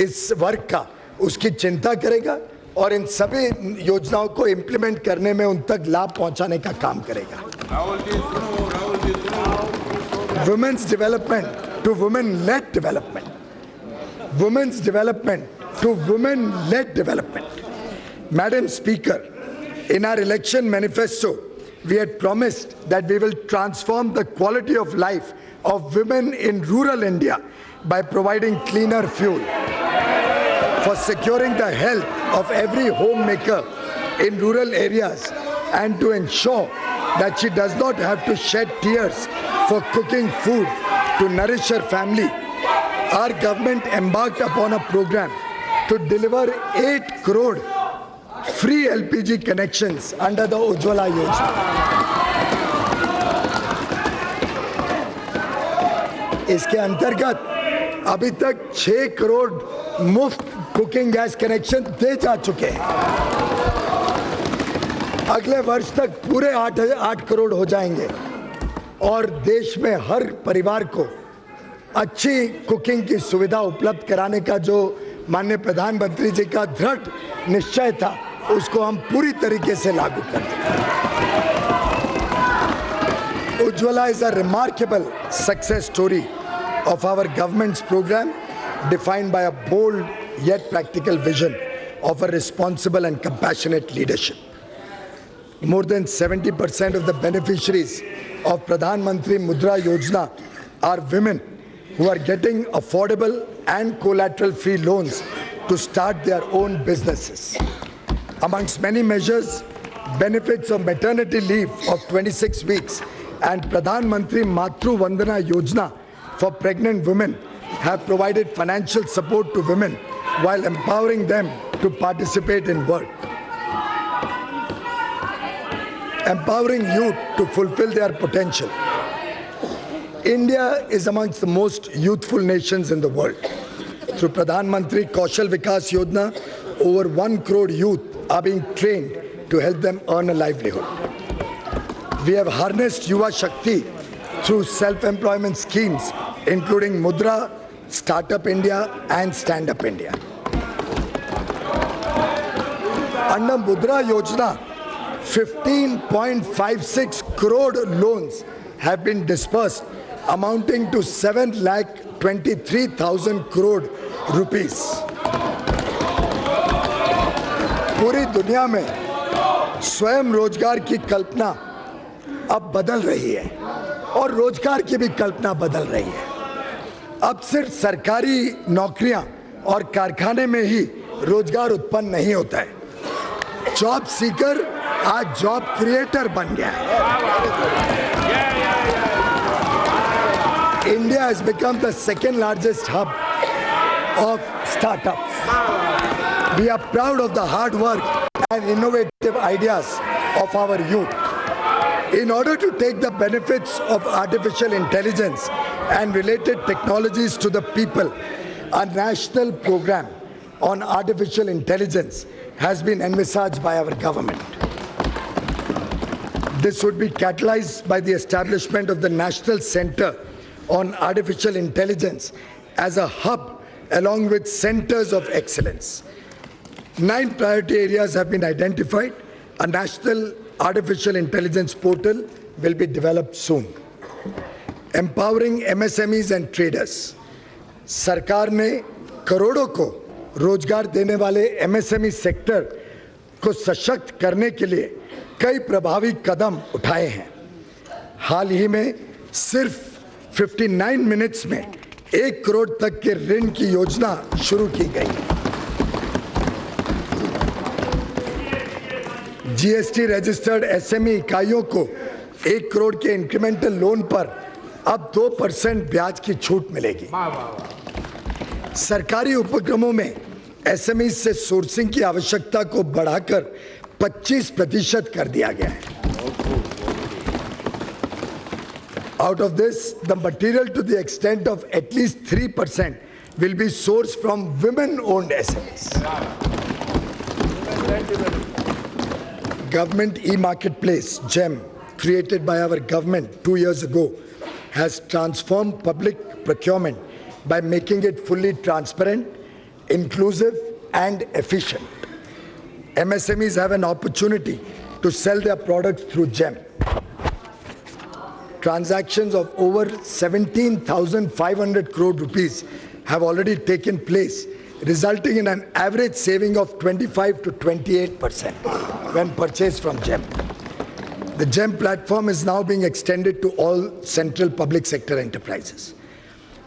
इस वर्ग का, उसकी चिंता करेगा और इन सभी योजनाओं को इम्प्लीमेंट करने में उन तक लाभ पहुंचाने का काम करेगा. Women's development to women led development, women's development to women-led development. Madam Speaker, in our election manifesto, we had promised that we will transform the quality of life of women in rural India by providing cleaner fuel, for securing the health of every homemaker in rural areas and to ensure that she does not have to shed tears for cooking food to nourish her family, our government embarked upon a program to deliver 8 crore free LPG connections under the Ujjwala Yojana. इसके अंतर्गत अभी तक 6 करोड़ मुफ्त cooking gas connection दे जा चुके हैं। अगले वर्ष तक पूरे 8 करोड़ हो जाएंगे और देश में हर परिवार को अच्छी कुकिंग की सुविधा उपलब्ध कराने का जो माननीय प्रधानमंत्री जी का दृढ़ निश्चय था, उसको हम पूरी तरीके से लागू कर देंगे। Ujjwala is a remarkable success story of our government's program, defined by a bold yet practical vision of a responsible and compassionate leadership. More than 70% of the beneficiaries of Pradhan Mantri Mudra Yojana are women who are getting affordable and collateral-free loans to start their own businesses. Amongst many measures, benefits of maternity leave of 26 weeks and Pradhan Mantri Matru Vandana Yojana for pregnant women have provided financial support to women while empowering them to participate in work. Empowering youth to fulfill their potential. India is amongst the most youthful nations in the world. Through Pradhan Mantri Kaushal Vikas Yojana, over 1 crore youth are being trained to help them earn a livelihood. We have harnessed Yuva Shakti through self-employment schemes, including Mudra, Startup India and Stand Up India. Under Mudra Yojana, 15.56 crore loans have been disbursed, amounting to 7,23,000 crore rupees. पूरी दुनिया में स्वयं रोजगार की कल्पना अब बदल रही है और रोजगार की भी कल्पना बदल रही है। अब सिर्फ सरकारी नौकरियां और कारखाने में ही रोजगार उत्पन्न नहीं होता है। जॉब सीकर आज जॉब क्रिएटर बन गया है। India has become the second largest hub of startups. We are proud of the hard work and innovative ideas of our youth. In order to take the benefits of artificial intelligence and related technologies to the people, a national program on artificial intelligence has been envisaged by our government. This would be catalyzed by the establishment of the National Center on Artificial Intelligence as a hub along with centers of excellence. 9 priority areas have been identified. A national artificial intelligence portal will be developed soon. Empowering MSMEs and traders. सरकार ने करोड़ों को रोजगार देने वाले MSME sector को सशक्त करने के लिए कई प्रभावी कदम उठाए हैं। हाल ही में सिर्फ 59 मिनट्स में 1 करोड़ तक के ऋण की योजना शुरू की गई। जीएसटी रजिस्टर्ड एसएमई इकाइयों को 1 करोड़ के इंक्रीमेंटल लोन पर अब 2% ब्याज की छूट मिलेगी। सरकारी उपक्रमों में एसएमई से सोर्सिंग की आवश्यकता को बढ़ाकर 25% कर दिया गया है। Out of this, the material to the extent of at least 3% will be sourced from women-owned SMEs. Government e-marketplace, GEM, created by our government 2 years ago, has transformed public procurement by making it fully transparent, inclusive, and efficient. MSMEs have an opportunity to sell their products through GEM. Transactions of over 17,500 crore rupees have already taken place, resulting in an average saving of 25 to 28% when purchased from GEM. The GEM platform is now being extended to all central public sector enterprises.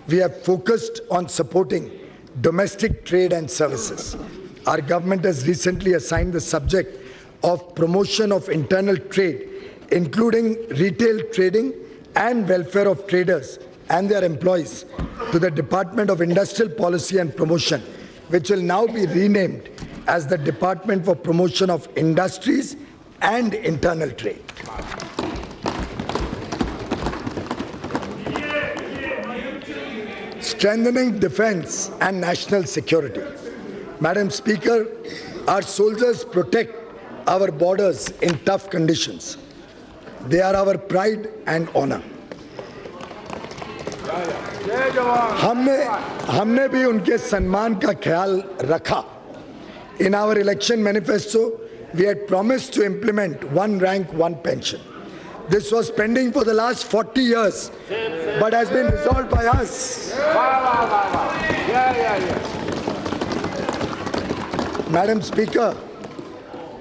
We have focused on supporting domestic trade and services. Our government has recently assigned the subject of promotion of internal trade, including retail trading and welfare of traders and their employees, to the Department of Industrial Policy and Promotion, which will now be renamed as the Department for Promotion of Industries and Internal Trade. Strengthening defense and national security. Madam Speaker, our soldiers protect our borders in tough conditions. They are our pride and honor. हमने भी उनके सम्मान का ख्याल रखा. In our election manifesto, we had promised to implement one rank, one pension. This was pending for the last 40 years, but has been resolved by us. Madam Speaker,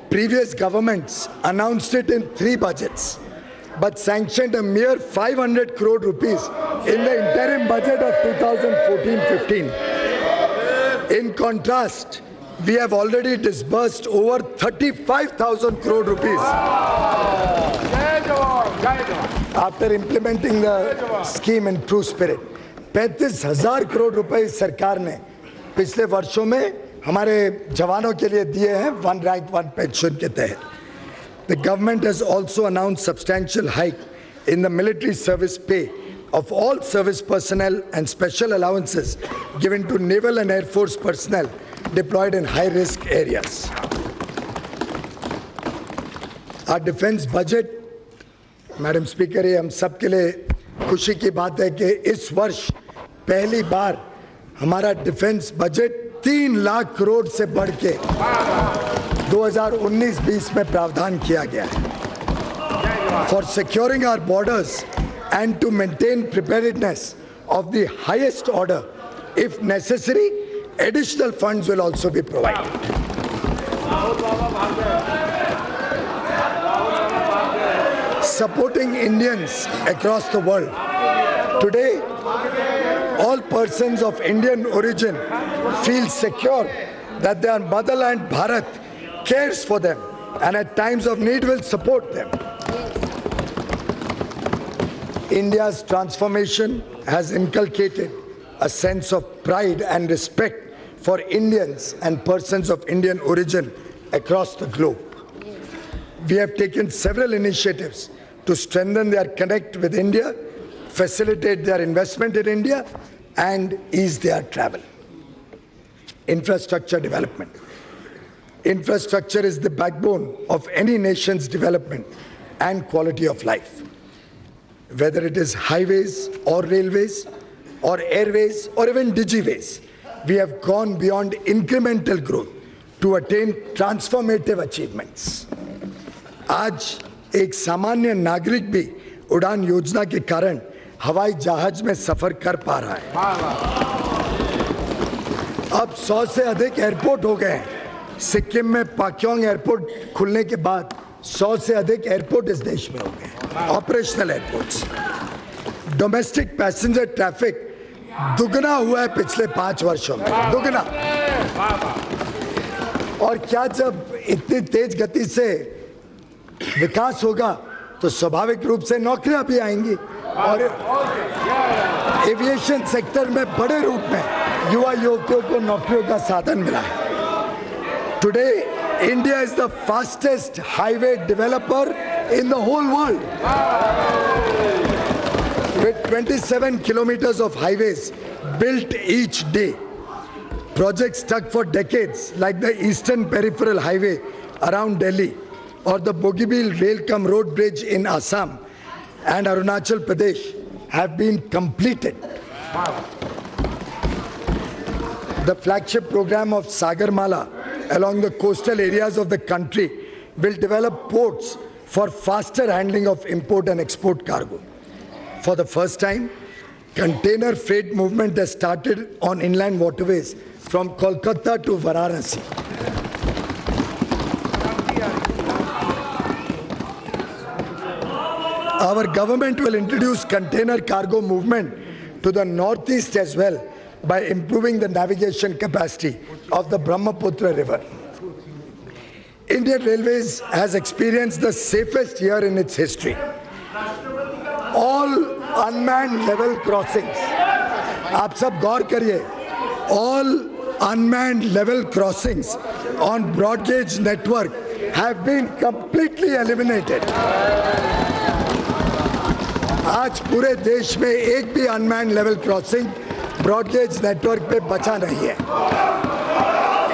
previous governments announced it in 3 budgets, but sanctioned a mere 500 crore rupees in the interim budget of 2014-15. In contrast, we have already disbursed over 35,000 crore rupees after implementing the scheme in true spirit. 35,000 crore रुपए सरकार ने पिछले वर्षों में हमारे जवानों के लिए दिए हैं वन रैंक वन पेंशन के तहत. The government has also announced substantial hike in the military service pay of all service personnel and special allowances given to naval and air force personnel deployed in high-risk areas. Our defense budget, Madam Speaker, ये हम सब के लिए खुशी की बात है कि इस वर्ष पहली बार हमारा डिफेंस बजट 3 लाख करोड़ से बढ़ के 2019-20 में प्रावधान किया गया है. For securing our borders and to maintain preparedness of the highest order, if necessary, additional funds will also be provided. Supporting Indians across the world. Today, all persons of Indian origin feel secure that their motherland Bharat cares for them and at times of need will support them. India's transformation has inculcated a sense of pride and respect for Indians and persons of Indian origin across the globe. We have taken several initiatives to strengthen their connect with India, facilitate their investment in India, and ease their travel. Infrastructure development. Infrastructure is the backbone of any nation's development and quality of life. Whether it is highways or railways or airways or even digiways, we have gone beyond incremental growth to attain transformative achievements. आज एक सामान्य नागरिक भी उड़ान योजना के कारण हवाई जहाज में सफर कर पा रहा है. अब 100 से अधिक एयरपोर्ट हो गए हैं. सिक्किम में पाक्योंग एयरपोर्ट खुलने के बाद 100 से अधिक एयरपोर्ट इस देश में हो गए, operational airports. Domestic passenger traffic दुगना हुआ है पिछले 5 वर्षों में, दुगना. और क्या जब इतनी तेज गति से विकास होगा तो स्वाभाविक रूप से नौकरियां भी आएंगी और एविएशन सेक्टर में बड़े रूप में युवा युवतियों को नौकरियों का साधन मिला है. Today, India is the fastest highway developer in the whole world. With 27 kilometers of highways built each day. Projects stuck for decades like the Eastern Peripheral Highway around Delhi or the Bogibeel Rail-cum Road Bridge in Assam and Arunachal Pradesh have been completed. The flagship program of Sagarmala along the coastal areas of the country will develop ports for faster handling of import and export cargo. For the first time, container freight movement has started on inland waterways from Kolkata to Varanasi. Our government will introduce container cargo movement to the northeast as well by improving the navigation capacity of the Brahmaputra River. Indian Railways has experienced the safest year in its history. All unmanned level crossings, आप सब गौर करिए, all unmanned level crossings on broad gauge network have been completely eliminated. आज पूरे देश में एक भी unmanned level crossing broad gauge network पे बचा नहीं है.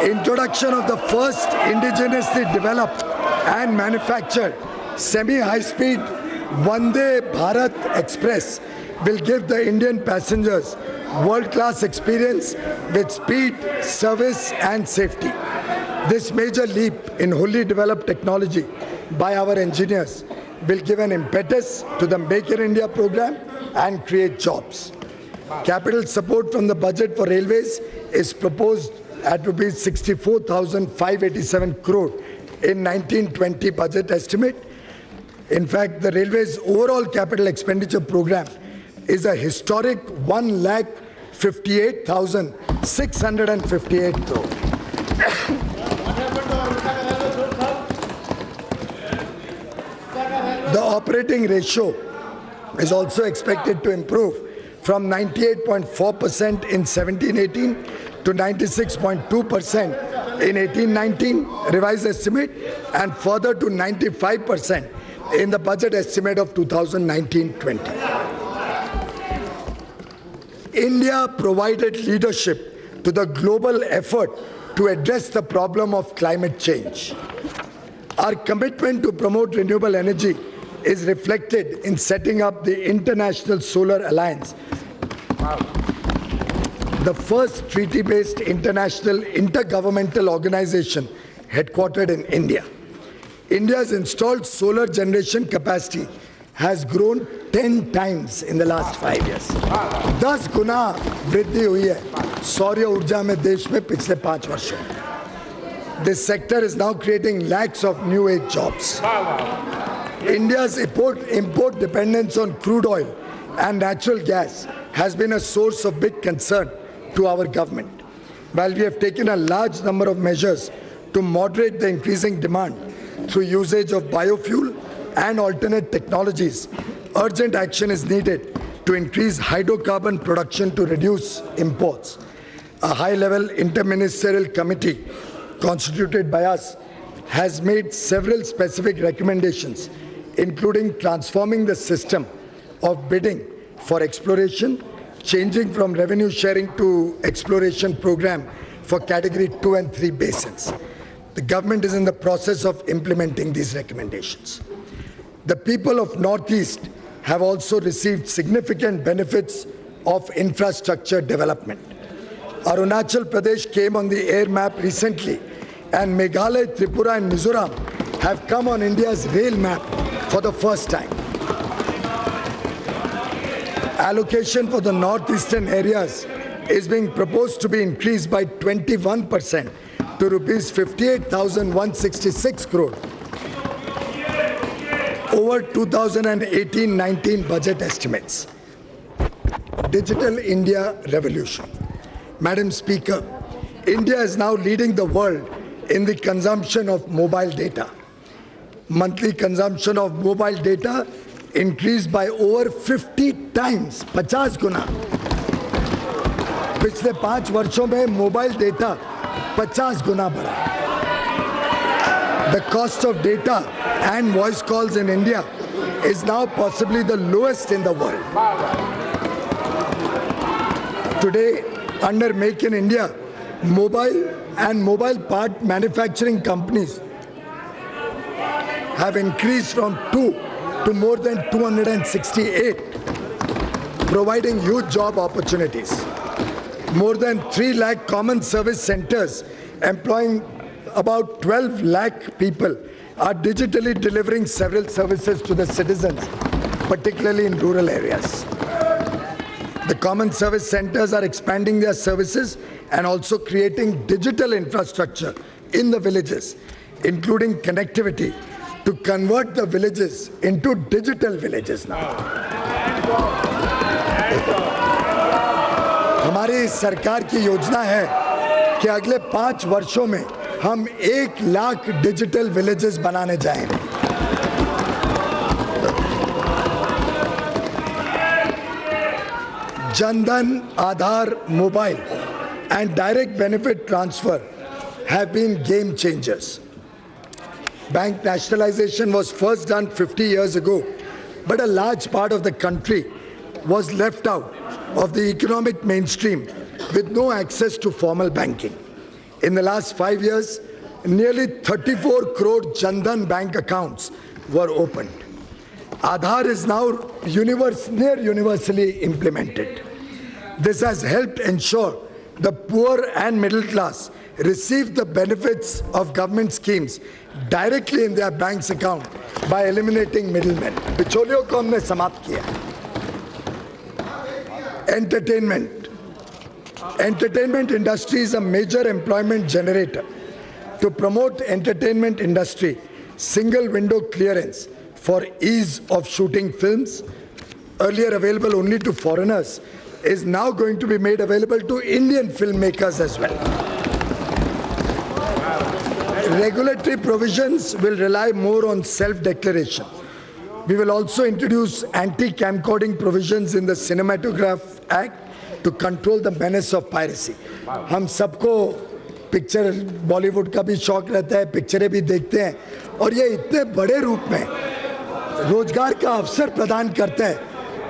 Introduction of the first indigenously developed and manufactured semi-high-speed Vande Bharat Express will give the Indian passengers world-class experience with speed, service and safety. This major leap in wholly developed technology by our engineers will give an impetus to the Make in India program and create jobs. Capital support from the budget for railways is proposed at rupees 64,587 crore in 1920 budget estimate. In fact, the railways overall capital expenditure program is a historic 1,58,658 crore. The operating ratio is also expected to improve from 98.4% in 17-18 to 96.2% in 18-19 revised estimate and further to 95% in the budget estimate of 2019-20. India provided leadership to the global effort to address the problem of climate change. Our commitment to promote renewable energy is reflected in setting up the International Solar Alliance, the first treaty-based international intergovernmental organization headquartered in India. India's installed solar generation capacity has grown 10 times in the last 5 years. 10 गुना वृद्धि हुई है सौर ऊर्जा में देश में पिछले 5 वर्षों में. This sector is now creating lakhs of new age jobs. India's import dependence on crude oil and natural gas has been a source of big concern to our government. While we have taken a large number of measures to moderate the increasing demand through usage of biofuel and alternate technologies, urgent action is needed to increase hydrocarbon production to reduce imports. A high-level interministerial committee constituted by us has made several specific recommendations, including transforming the system of bidding for exploration, changing from revenue sharing to exploration program for category 2 and 3 basins. The government is in the process of implementing these recommendations. The people of Northeast have also received significant benefits of infrastructure development. Arunachal Pradesh came on the air map recently, and Meghalaya, Tripura and Mizoram have come on India's rail map for the first time. Allocation for the northeastern areas is being proposed to be increased by 21% to rupees 58,166 crore over 2018-19 budget estimates. Digital India revolution. Madam Speaker, India is now leading the world in the consumption of mobile data. Monthly consumption of mobile data increased by over 50 times, 50 गुना. पिछले 5 वर्षों में mobile data 50 गुना बढ़ा. The cost of data and voice calls in India is now possibly the lowest in the world. Today, under Make in India, mobile and mobile part manufacturing companies have increased from 2 to more than 268, providing huge job opportunities. More than 3 lakh common service centers employing about 12 lakh people are digitally delivering several services to the citizens, particularly in rural areas. The common service centers are expanding their services and also creating digital infrastructure in the villages, including connectivity to convert the villages into digital villages now. हमारी सरकार की योजना है कि अगले 5 वर्षों में हम 1 लाख डिजिटल विलेजेस बनाने जाएंगे। Jandan, Aadhaar, mobile and direct benefit transfer have been game changers. Bank nationalization was first done 50 years ago, but a large part of the country was left out of the economic mainstream with no access to formal banking. In the last 5 years, nearly 34 crore Jandan bank accounts were opened. Aadhaar is now near universally implemented. This has helped ensure the poor and middle class receive the benefits of government schemes directly in their bank's account by eliminating middlemen. बिचौलियों को हमने समाप्त किया। Entertainment industry is a major employment generator. To promote entertainment industry, single window clearance for ease of shooting films, earlier available only to foreigners, is now going to be made available to Indian filmmakers as well. Regulatory provisions will rely more on self-declaration. We will also introduce anti-camcording provisions in the Cinematograph Act to control the menace of piracy. हम सबको picture Bollywood का भी शौक रहता है, पिक्चरें भी देखते हैं और ये इतने बड़े रूप में रोजगार का अवसर प्रदान करता है।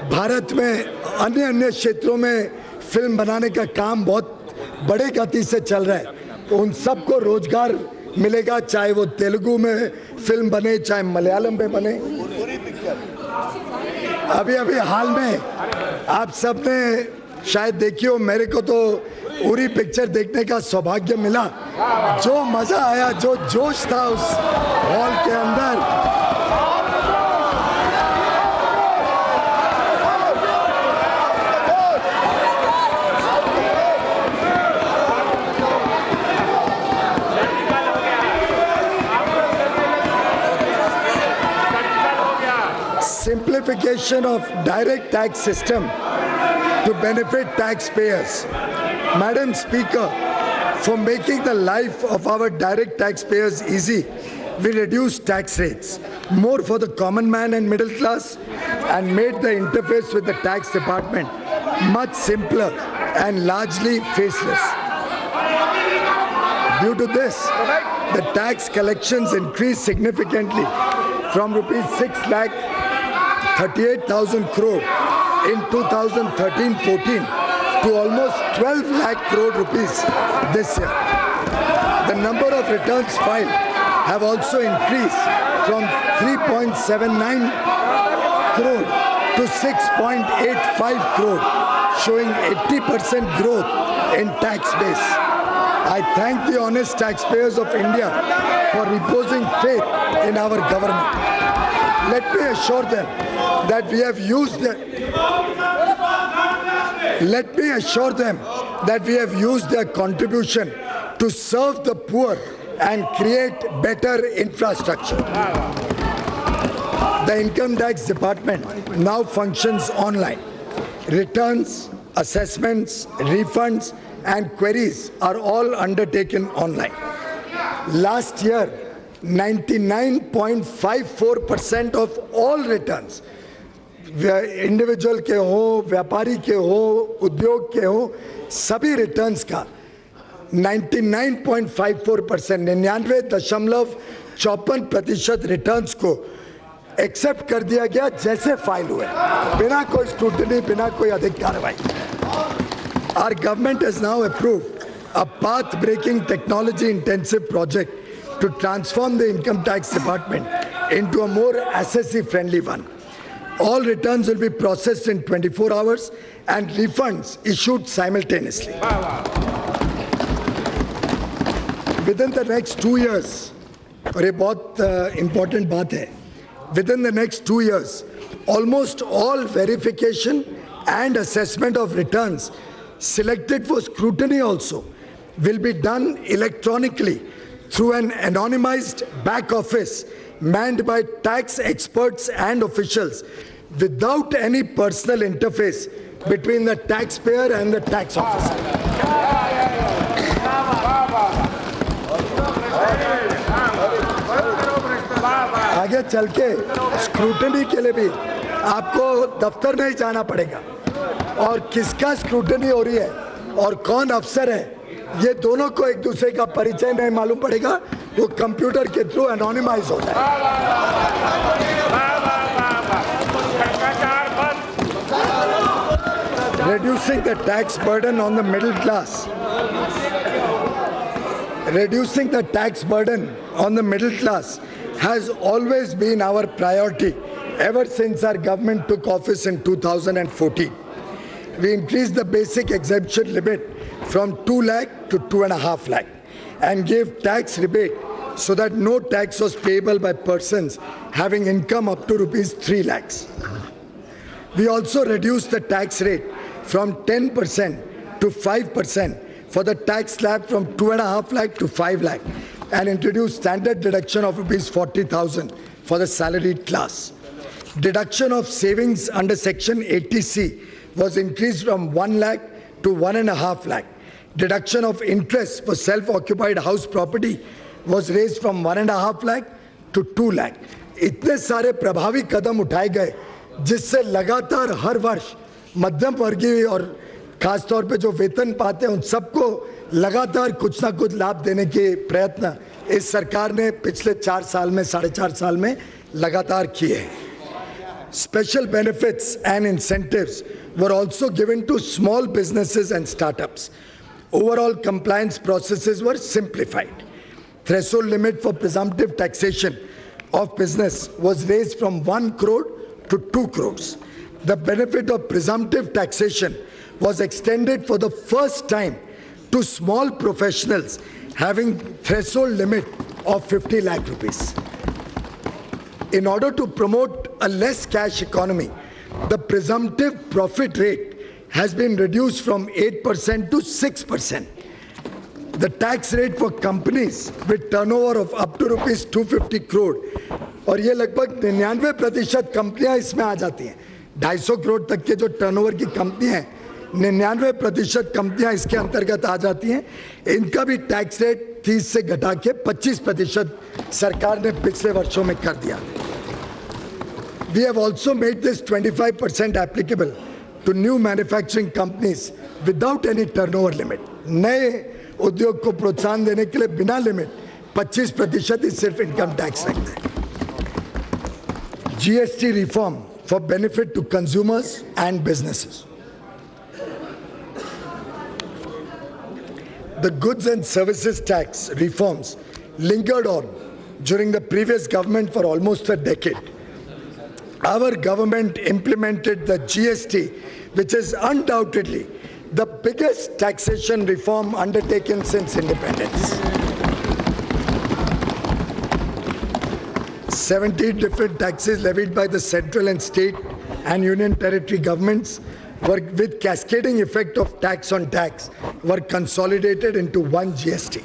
भारत में अन्य क्षेत्रों में फिल्म बनाने का काम बहुत बड़े गति से चल रहा है, तो उन सबको रोजगार मिलेगा, चाहे वो तेलुगु में फिल्म बने, चाहे मलयालम में बने। अभी हाल में आप सब ने शायद देखी हो, मेरे को तो उरी पिक्चर देखने का सौभाग्य मिला। जो मजा आया, जो जोश था उस हॉल के अंदर, simplification of direct tax system to benefit taxpayers. Madam Speaker, for making the life of our direct taxpayers easy, we reduced tax rates more for the common man and middle class and made the interface with the tax department much simpler and largely faceless. Due to this, the tax collections increased significantly from rupees 6,38,000 crore in 2013-14 to almost 12 lakh crore rupees this year. The number of returns filed have also increased from 3.79 crore to 6.85 crore, showing 80% growth in tax base. I thank the honest taxpayers of India for reposing faith in our government. Let me assure them that we have used their contribution to serve the poor and create better infrastructure. The Income Tax Department now functions online. Returns, assessments, refunds, and queries are all undertaken online. Last year, 99.54% of all returns, individual के हो, व्यापारी के हो, उद्योग के हो, सभी returns का 99.54%, 99.54% रिटर्न्स को एक्सेप्ट कर दिया गया जैसे फाइल हुए, बिना कोई स्क्रूटनी, बिना कोई अधिक कार्रवाई। Our government has now approved a path-breaking technology-intensive project to transform the Income Tax Department into a more assessee-friendly one. All returns will be processed in 24 hours and refunds issued simultaneously. Within the next 2 years, और ये बहुत important बात है, within the next 2 years, almost all verification and assessment of returns selected for scrutiny also will be done electronically through an anonymized back office manned by tax experts and officials without any personal interface between the taxpayer and the tax officer. आगे चल के scrutiny के लिए भी आपको दफ्तर में ही जाना पड़ेगा, और किसका स्क्रूटनी हो रही है और कौन अफसर है ये दोनों को एक दूसरे का परिचय नहीं मालूम पड़ेगा, वो कंप्यूटर के थ्रू एनोनिमाइज हो जाए। Reducing the tax burden on the middle class. Reducing the tax burden on the middle class has always been our priority ever since our government took office in 2014. We increased the basic exemption limit from 2 lakh to 2.5 lakh and gave tax rebate so that no tax was payable by persons having income up to rupees 3 lakhs. We also reduced the tax rate from 10% to 5% for the tax slab from 2.5 lakh to 5 lakh and introduced standard deduction of rupees 40,000 for the salaried class. Deduction of savings under section 80C was increased from 1 lakh to 1.5 lakh. Deduction of interest for self-occupied house property was raised from 1.5 lakh to 2 lakh. इतने सारे प्रभावी कदम उठाए गए जिससे लगातार हर वर्ष मध्यम वर्गीय और खासतौर पे जो वेतन पाते हैं उन सबको लगातार कुछ ना कुछ लाभ देने के प्रयत्न इस सरकार ने पिछले 4 साल में 4.5 साल में लगातार किए हैं. Special benefits and incentives were also given to small businesses and startups. Overall compliance processes were simplified. Threshold limit for presumptive taxation of business was raised from 1 crore to 2 crores. The benefit of presumptive taxation was extended for the first time to small professionals having threshold limit of 50 lakh rupees. In order to promote a less cash economy, the presumptive profit rate has been reduced from 8% to 6%. The tax rate for companies with turnover of up to rupees 250 crore, और ये लगभग 99% कंपनियां इसमें आ जाती हैं. 250 करोड़ तक के जो टर्नओवर की कंपनी है 99% कंपनियां इसके अंतर्गत आ जाती हैं. इनका भी टैक्स रेट 30 से घटा के 25% सरकार ने पिछले वर्षों में कर दिया. We have also made this 25% applicable to new manufacturing companies without any turnover limit. नए उद्योग को प्रोत्साहन देने के लिए बिना लिमिट 25% ही सिर्फ इनकम टैक्स रखते हैं. GST reform for benefit to consumers and businesses. The goods and services tax reforms lingered on during the previous government for almost a decade. Our government implemented the GST, which is undoubtedly the biggest taxation reform undertaken since independence. 17 different taxes levied by the central and state and union territory governments were, with cascading effect of tax on tax, were consolidated into one GST.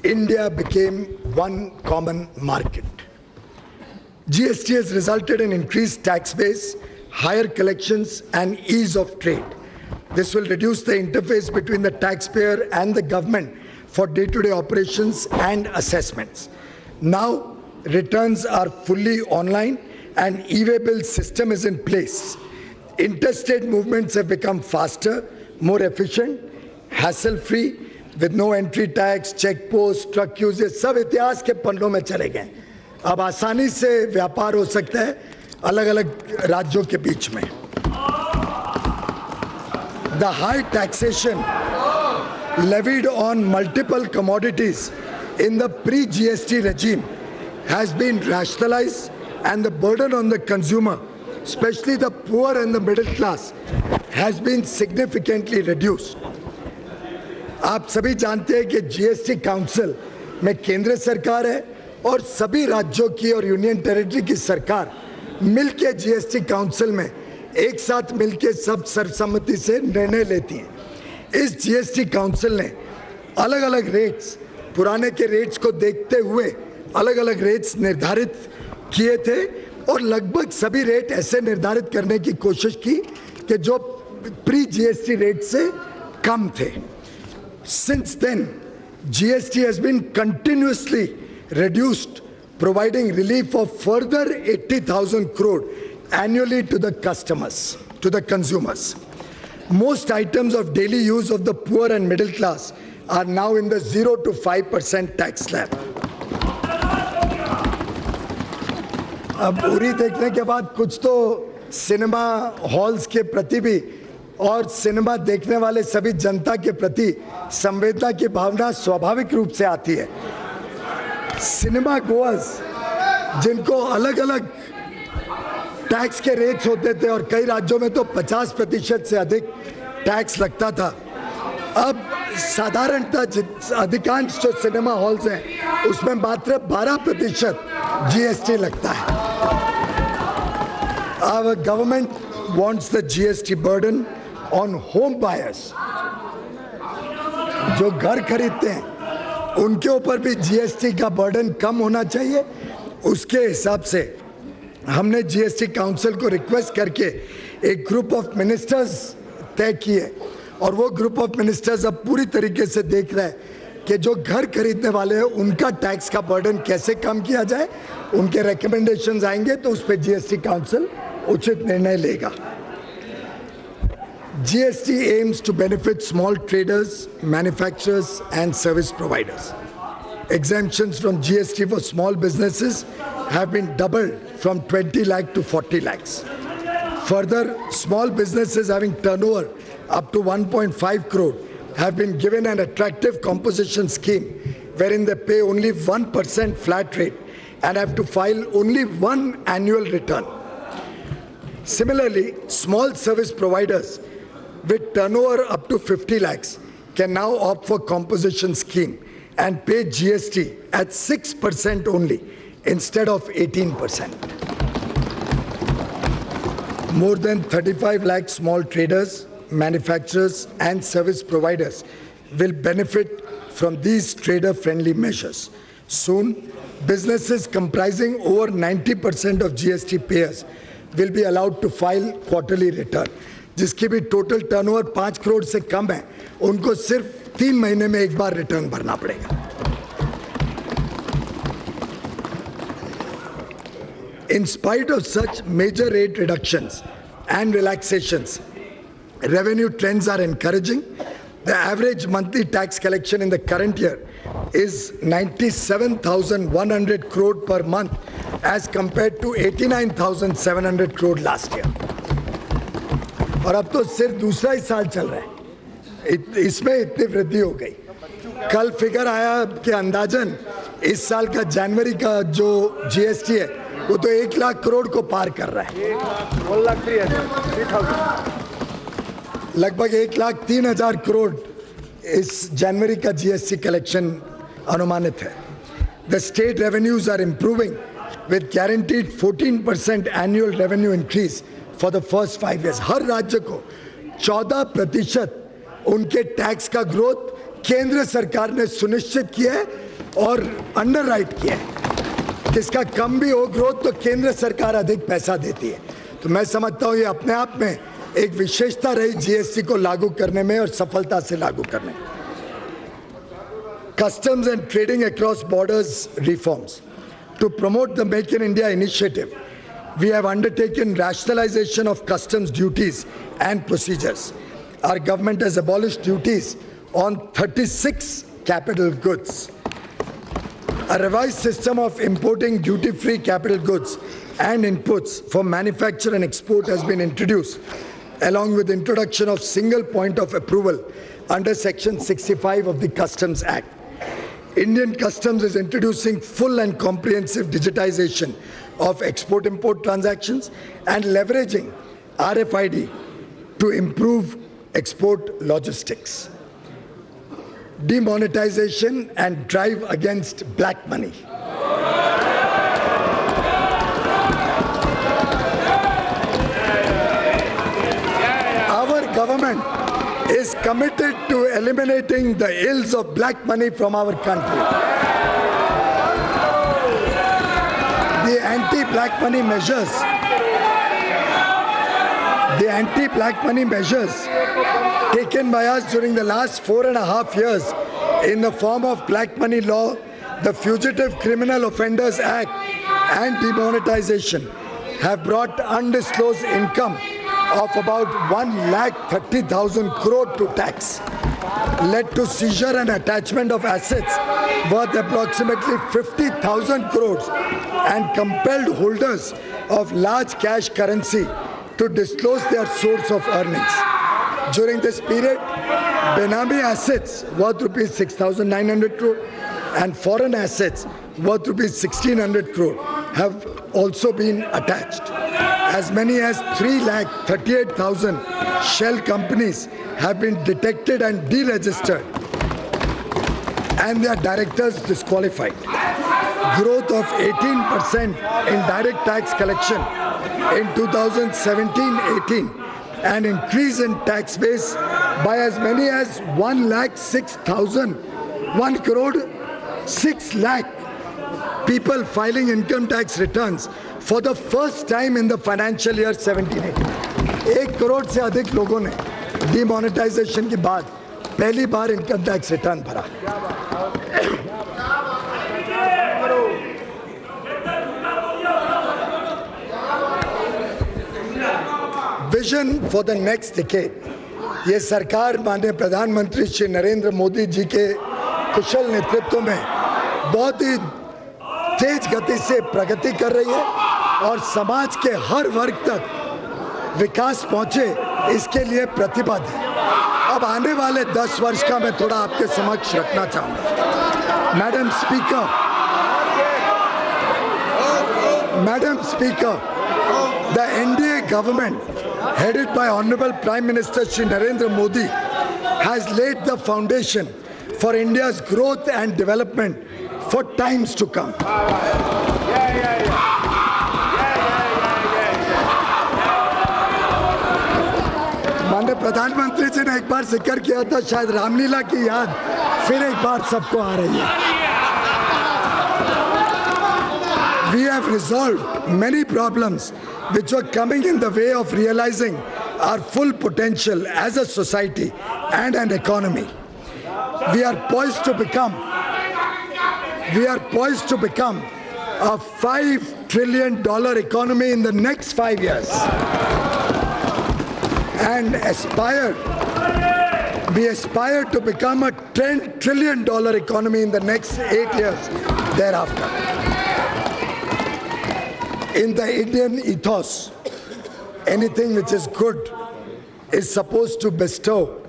India became one common market. GST has resulted in increased tax base, higher collections, and ease of trade. This will reduce the interface between the taxpayer and the government for day-to-day operations and assessments. Now, returns are fully online and e-way bill system is in place. Interstate movements have become faster, more efficient, hassle-free, with no entry tax, check post, truck use, ये सब इतिहास के पन्नों में चले गए. अब आसानी से व्यापार हो सकता है अलग-अलग राज्यों के बीच में. The high taxation levied on multiple commodities in the pre-GST regime has been rationalized, and the burden on the consumer, especially the poor and the middle class, has been significantly reduced. आप सभी जानते हैं कि GST council में केंद्र सरकार है और सभी राज्यों की और यूनियन टेरिटरी की सरकार मिलके GST काउंसिल में एक साथ मिलके सब सर्वसम्मति से निर्णय लेती हैं. इस GST काउंसिल ने अलग अलग रेट्स, पुराने के रेट्स को देखते हुए अलग अलग रेट्स निर्धारित किए थे और लगभग सभी रेट ऐसे निर्धारित करने की कोशिश की कि जो प्री GST रेट से कम थे. Since then, GST has been continuously reduced providing relief of further 80,000 crore annually to the customers, to the consumers. Most items of daily use of the poor and middle class are now in the 0 to 5% tax slab. अब उरी देखने के बाद कुछ तो cinema halls के प्रति भी और सिनेमा देखने वाले सभी जनता के प्रति संवेदना की भावना स्वाभाविक रूप से आती है। सिनेमा गोअर्स जिनको अलग अलग टैक्स के रेट्स होते थे और कई राज्यों में तो 50% से अधिक टैक्स लगता था, अब साधारणतः अधिकांश जो सिनेमा हॉल्स हैं उसमें मात्र 12% GST लगता है। Our government wants the GST burden on home buyers, जो घर खरीदते हैं उनके ऊपर भी GST का बर्डन कम होना चाहिए। उसके हिसाब से हमने GST काउंसिल को रिक्वेस्ट करके एक ग्रुप ऑफ मिनिस्टर्स तय किए और वो ग्रुप ऑफ मिनिस्टर्स अब पूरी तरीके से देख रहे हैं कि जो घर खरीदने वाले हैं उनका टैक्स का बर्डन कैसे कम किया जाए। उनके रिकमेंडेशंस आएंगे तो उस पर GST काउंसिल उचित निर्णय लेगा। GST aims to benefit small traders, manufacturers and service providers. Exemptions from GST for small businesses have been doubled from 20 lakh to 40 lakhs. Further, small businesses having turnover up to 1.5 crore have been given an attractive composition scheme wherein they pay only 1% flat rate and have to file only one annual return. Similarly, small service providers with turnover up to 50 lakhs can now opt for composition scheme and pay GST at 6% only instead of 18%. More than 35 lakh small traders, manufacturers and service providers will benefit from these trader-friendly measures. Soon, businesses comprising over 90% of GST payers will be allowed to file quarterly return. जिसकी भी total turnover 5 crore से कम है उनको सिर्फ 3 महीने में एक बार return भरना पड़ेगा। In spite of such major rate reductions and relaxations, revenue trends are encouraging. The average monthly tax collection in the current year is 97,100 crore per month as compared to 89,700 crore last year. और अब तो सिर्फ दूसरा ही साल चल रहा है, इसमें इतनी वृद्धि हो गई। कल फिगर आया कि अंदाजन इस साल का जनवरी का जो GST है वो तो 1 लाख करोड़ को पार कर रहा है। 1,03,000 लगभग 1,03,000 करोड़ इस जनवरी का GST कलेक्शन अनुमानित है। The state revenues are improving with guaranteed 14% annual revenue increase for the first 5 years. हर राज्य को 14% उनके टैक्स का ग्रोथ केंद्र सरकार ने सुनिश्चित किया है और अंडरराइट किया है। किसका कम भी हो ग्रोथ तो केंद्र सरकार अधिक पैसा देती है। तो मैं समझता हूँ ये अपने आप में एक विशेषता रही GST को लागू करने में और सफलता से लागू करने में। Customs and trading across borders reforms. To promote the Make in India initiative, we have undertaken rationalization of customs duties and procedures. Our government has abolished duties on 36 capital goods. A revised system of importing duty-free capital goods and inputs for manufacture and export has been introduced, along with introduction of single point of approval under Section 65 of the Customs Act. Indian Customs is introducing full and comprehensive digitization of export-import transactions and leveraging RFID to improve export logistics. Demonetization and drive against black money. Our government is committed to eliminating the ills of black money from our country. The anti-black money measures taken by us during the last 4.5 years in the form of black money law, The Fugitive Criminal Offenders Act and demonetization have brought undisclosed income of about 1,30,000 crore to tax, led to seizure and attachment of assets worth approximately 50,000 crores, and compelled holders of large cash currency to disclose their source of earnings. During this period, Benami assets worth rupees 6,900 crore and foreign assets worth rupees 1,600 crore have also been attached. As many as 3,38,000 shell companies have been detected and deregistered and their directors disqualified. Growth of 18% in direct tax collection in 2017-18 and increase in tax base by as many as 1 crore 6 lakh people filing income tax returns for the first time in the financial year 17-18. 1 crore से अधिक लोगों ने demonetisation के बाद पहली बार income tax return भरा। Vision for the next decade, ये सरकार माननीय प्रधानमंत्री श्री नरेंद्र मोदी जी के कुशल नेतृत्व में बहुत ही तेज गति से प्रगति कर रही है और समाज के हर वर्ग तक विकास पहुंचे, इसके लिए प्रतिबद्ध है। अब आने वाले 10 वर्ष का मैं थोड़ा आपके समक्ष रखना चाहूंगा। Madam speaker, the NDA government headed by Honorable Prime Minister Shri Narendra Modi has laid the foundation for India's growth and development for times to come. माननीय प्रधानमंत्री जी ने एक बार जिक्र किया था, शायद रामलीला की याद फिर एक बार सबको आ रही है। We have resolved many problems which were coming in the way of realizing our full potential as a society and an economy. We are poised to become a $5 trillion economy in the next 5 years and we aspire to become a $10 trillion economy in the next 8 years thereafter. In the Indian ethos, anything which is good is supposed to bestow,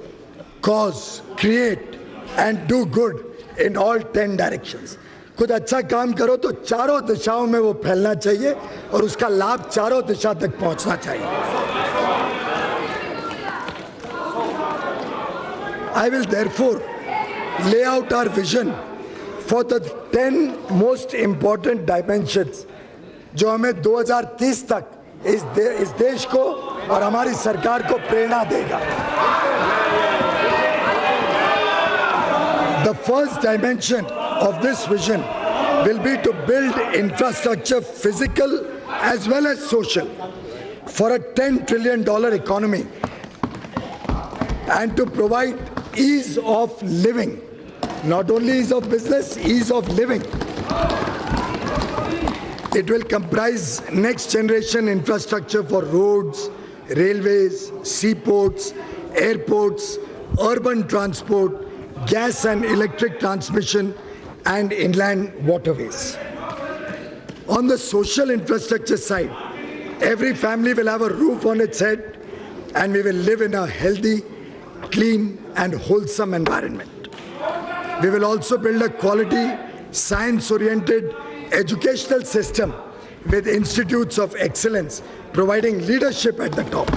cause, create and do good in all 10 directions. कुछ अच्छा काम करो तो चारों दिशाओं में वो फैलना चाहिए और उसका लाभ चारों दिशा तक पहुंचना चाहिए। I will therefore lay out our vision for the 10 most important dimensions जो हमें 2030 तक इस देश को और हमारी सरकार को प्रेरणा देगा। The first dimension of this vision will be to build infrastructure, physical as well as social, for a $10 trillion economy and to provide ease of living, not only ease of business, ease of living. It will comprise next generation infrastructure for roads, railways, seaports, airports, urban transport, gas and electric transmission, and inland waterways. On the social infrastructure side, every family will have a roof on its head and we will live in a healthy, clean, and wholesome environment. We will also build a quality, science-oriented educational system with institutes of excellence providing leadership at the top.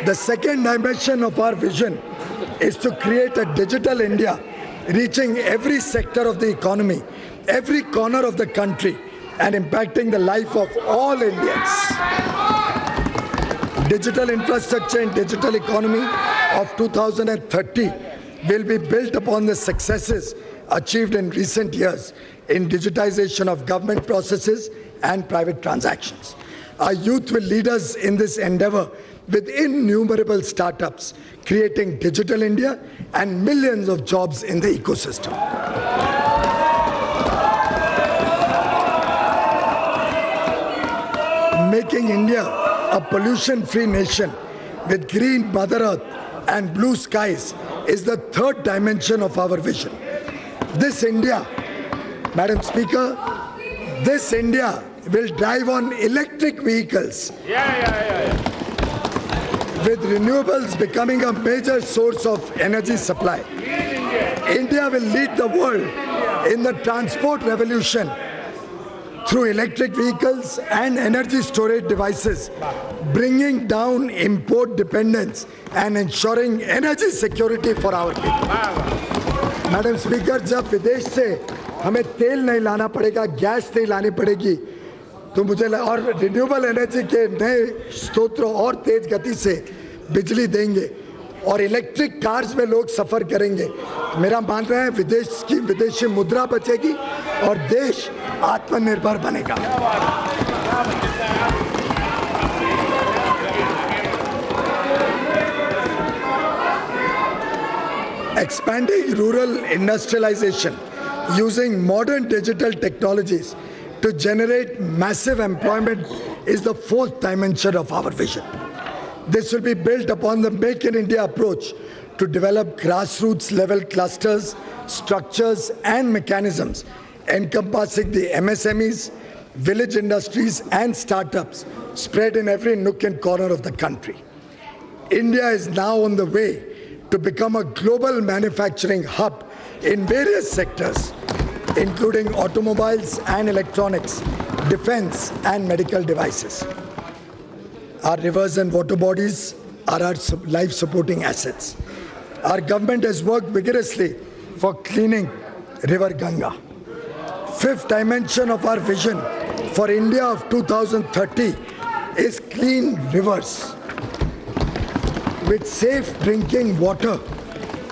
The second dimension of our vision is to create a digital India reaching every sector of the economy, every corner of the country, and impacting the life of all Indians. Digital infrastructure and digital economy of 2030 will be built upon the successes achieved in recent years in digitization of government processes and private transactions. Our youth will lead us in this endeavor with innumerable startups creating digital India and millions of jobs in the ecosystem. Making India a pollution-free nation with green Mother Earth and blue skies is the third dimension of our vision. This India, Madam Speaker, this India will drive on electric vehicles. With renewables becoming a major source of energy supply. India will lead the world in the transport revolution through electric vehicles and energy storage devices, bringing down import dependence and ensuring energy security for our people. Madam Speaker, जब विदेश से हमें तेल नहीं लाना पड़ेगा, gas नहीं लानी पड़ेगी, तो मुझे और रिन्यूएबल एनर्जी के नए स्रोतों और तेज गति से बिजली देंगे और इलेक्ट्रिक कार्स में लोग सफर करेंगे, मेरा मानना है विदेशी मुद्रा बचेगी और देश आत्मनिर्भर बनेगा. Expanding rural industrialization using modern digital technologies to generate massive employment is the fourth dimension of our vision. This will be built upon the Make in India approach to develop grassroots level clusters, structures and mechanisms encompassing the MSMEs, village industries and startups spread in every nook and corner of the country. India is now on the way to become a global manufacturing hub in various sectors, including automobiles and electronics, defense and medical devices. Our rivers and water bodies are our life-supporting assets. Our government has worked vigorously for cleaning River Ganga. Fifth dimension of our vision for India of 2030 is clean rivers with safe drinking water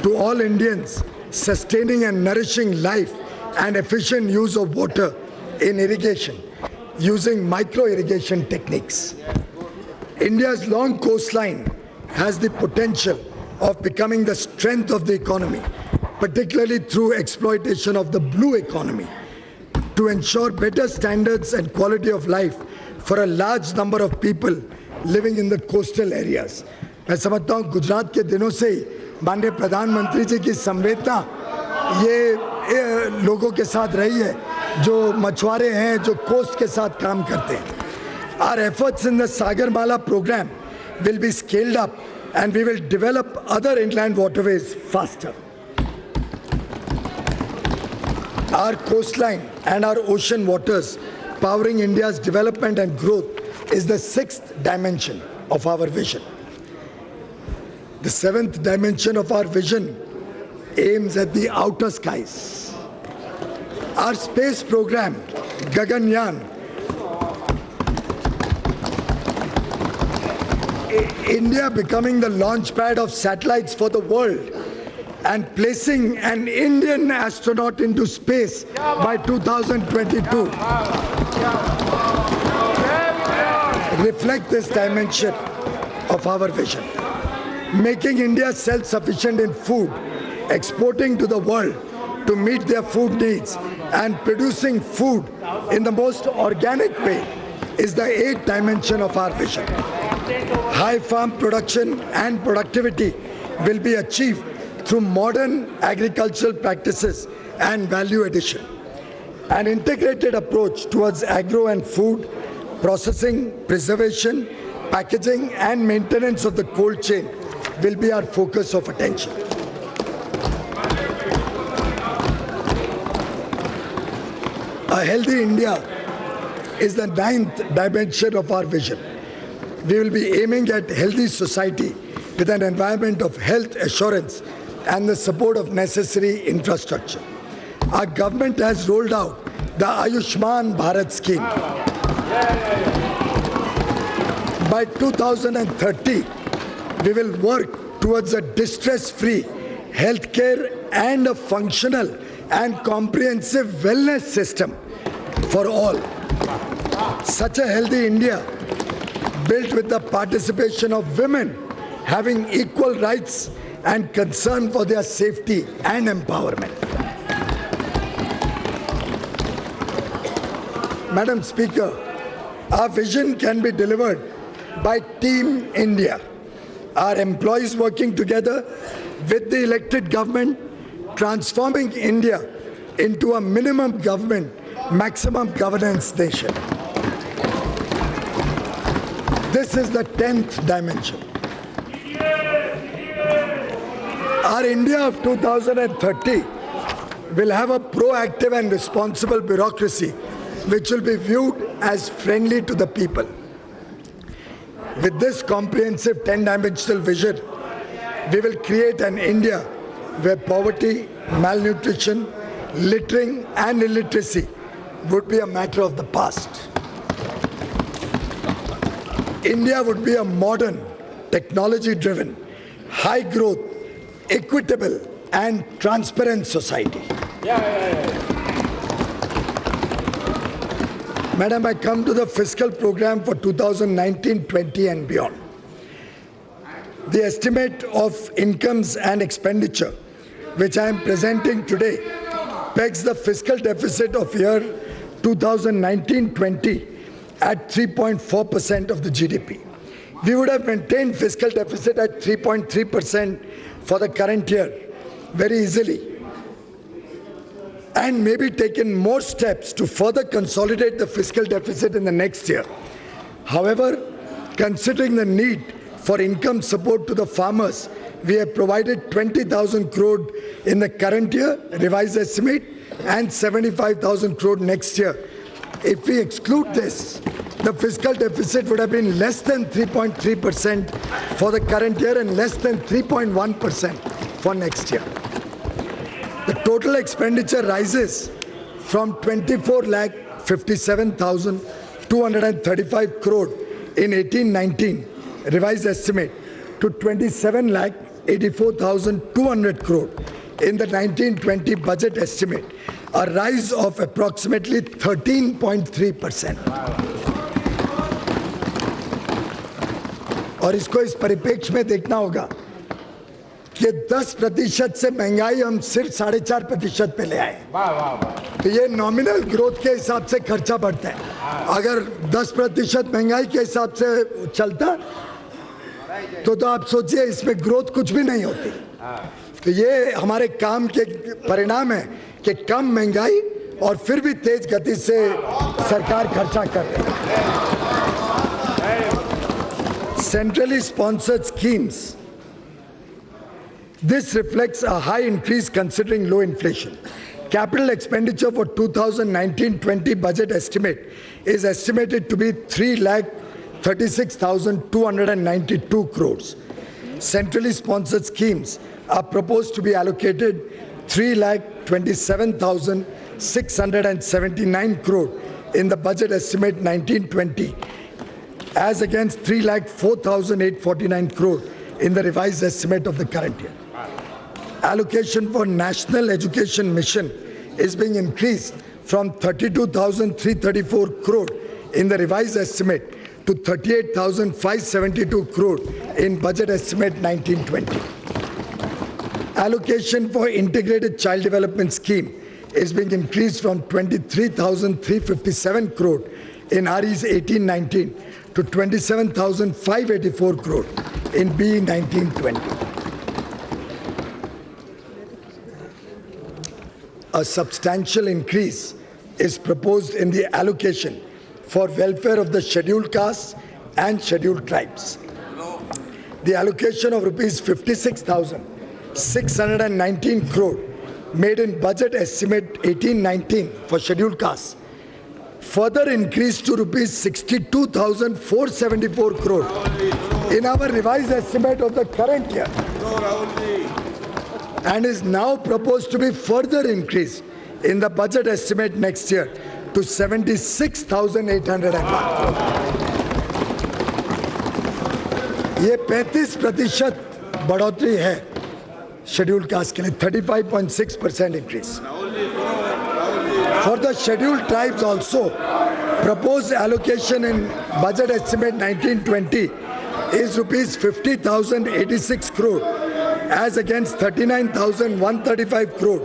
to all Indians, sustaining and nourishing life and efficient use of water in irrigation using micro-irrigation techniques. India's long coastline has the potential of becoming the strength of the economy, particularly through exploitation of the blue economy, to ensure better standards and quality of life for a large number of people living in the coastal areas. मैं समझता हूँ गुजरात के दिनों से ही माननीय प्रधानमंत्री जी की संवेदना ये लोगों के साथ रही है जो मछुआरे हैं, जो कोस्ट के साथ काम करते हैं. Our efforts in the Sagarmala program will be scaled up and we will develop other inland waterways faster. Our coastline and our ocean waters powering India's development and growth is the sixth dimension of our vision. The seventh dimension of our vision aims at the outer skies. Our space program, Gaganyaan, India becoming the launch pad of satellites for the world and placing an Indian astronaut into space by 2022 reflect this dimension of our vision. Making India self-sufficient in food, exporting to the world to meet their food needs and producing food in the most organic way is the eighth dimension of our vision. High farm production and productivity will be achieved through modern agricultural practices and value addition. An integrated approach towards agro and food, processing, preservation, packaging and maintenance of the cold chain will be our focus of attention. A healthy India is the ninth dimension of our vision. We will be aiming at healthy society with an environment of health assurance and the support of necessary infrastructure. Our government has rolled out the Ayushman Bharat scheme. By 2030, we will work towards a distress-free healthcare and a functional and comprehensive wellness system for all. Such a healthy India built with the participation of women having equal rights and concern for their safety and empowerment. Madam Speaker, our vision can be delivered by Team India, our employees working together with the elected government, transforming India into a minimum government, maximum governance nation. This is the 10th dimension. Our India of 2030 will have a proactive and responsible bureaucracy which will be viewed as friendly to the people. With this comprehensive 10-dimensional vision, we will create an India where poverty, malnutrition, littering and illiteracy would be a matter of the past. India would be a modern, technology-driven, high-growth, equitable and transparent society. Madam, I come to the fiscal program for 2019-20 and beyond. The estimate of incomes and expenditure, which I am presenting today, pegs the fiscal deficit of year 2019-20 at 3.4% of the GDP. We would have maintained fiscal deficit at 3.3% for the current year very easily, and maybe taken more steps to further consolidate the fiscal deficit in the next year. However, considering the need for income support to the farmers, we have provided 20,000 crore in the current year, revised estimate, and 75,000 crore next year. If we exclude this, the fiscal deficit would have been less than 3.3% for the current year and less than 3.1% for next year. The total expenditure rises from 24,57,235 crore in 18-19 revised estimate to 27,84,200 crore in the 19-20 budget estimate, a rise of approximately 13.3%. और इसको इस परिप्रेक्ष्य में देखना होगा कि 10% से महंगाई हम सिर्फ 4.5% पे ले आए। तो ये नॉमिनल ग्रोथ के हिसाब से खर्चा बढ़ता है। अगर 10% महंगाई के हिसाब से चलता तो आप सोचिए इसमें ग्रोथ कुछ भी नहीं होती। तो ये हमारे काम के परिणाम है कि कम महंगाई और फिर भी तेज गति से सरकार खर्चा कर रही है। Centrally sponsored schemes. This reflects a high increase considering low inflation. Capital expenditure for 2019-20 budget estimate is estimated to be 3,36,292 crores. Centrally sponsored schemes are proposed to be allocated 3,27,679 crore in the budget estimate 19-20, as against 3,04,849 crore in the revised estimate of the current year. Allocation for National Education Mission is being increased from 32,334 crore in the revised estimate to 38,572 crore in budget estimate 19-20. Allocation for Integrated Child Development Scheme is being increased from 23,357 crore in RE's 18-19 to 27,584 crore in BE 19-20. A substantial increase is proposed in the allocation for welfare of the scheduled castes and scheduled tribes. The allocation of rupees 56,619 crore made in budget estimate 18-19 for scheduled castes further increased to rupees 62,474 crore in our revised estimate of the current year, and is now proposed to be further increased in the budget estimate next year to 76,801 crore. ये 35% बढ़ोतरी है scheduled caste के लिए, 35.6% increase. For the scheduled tribes also, Proposed allocation in budget estimate 1920 is rupees 50,086 crore as against 39,135 crore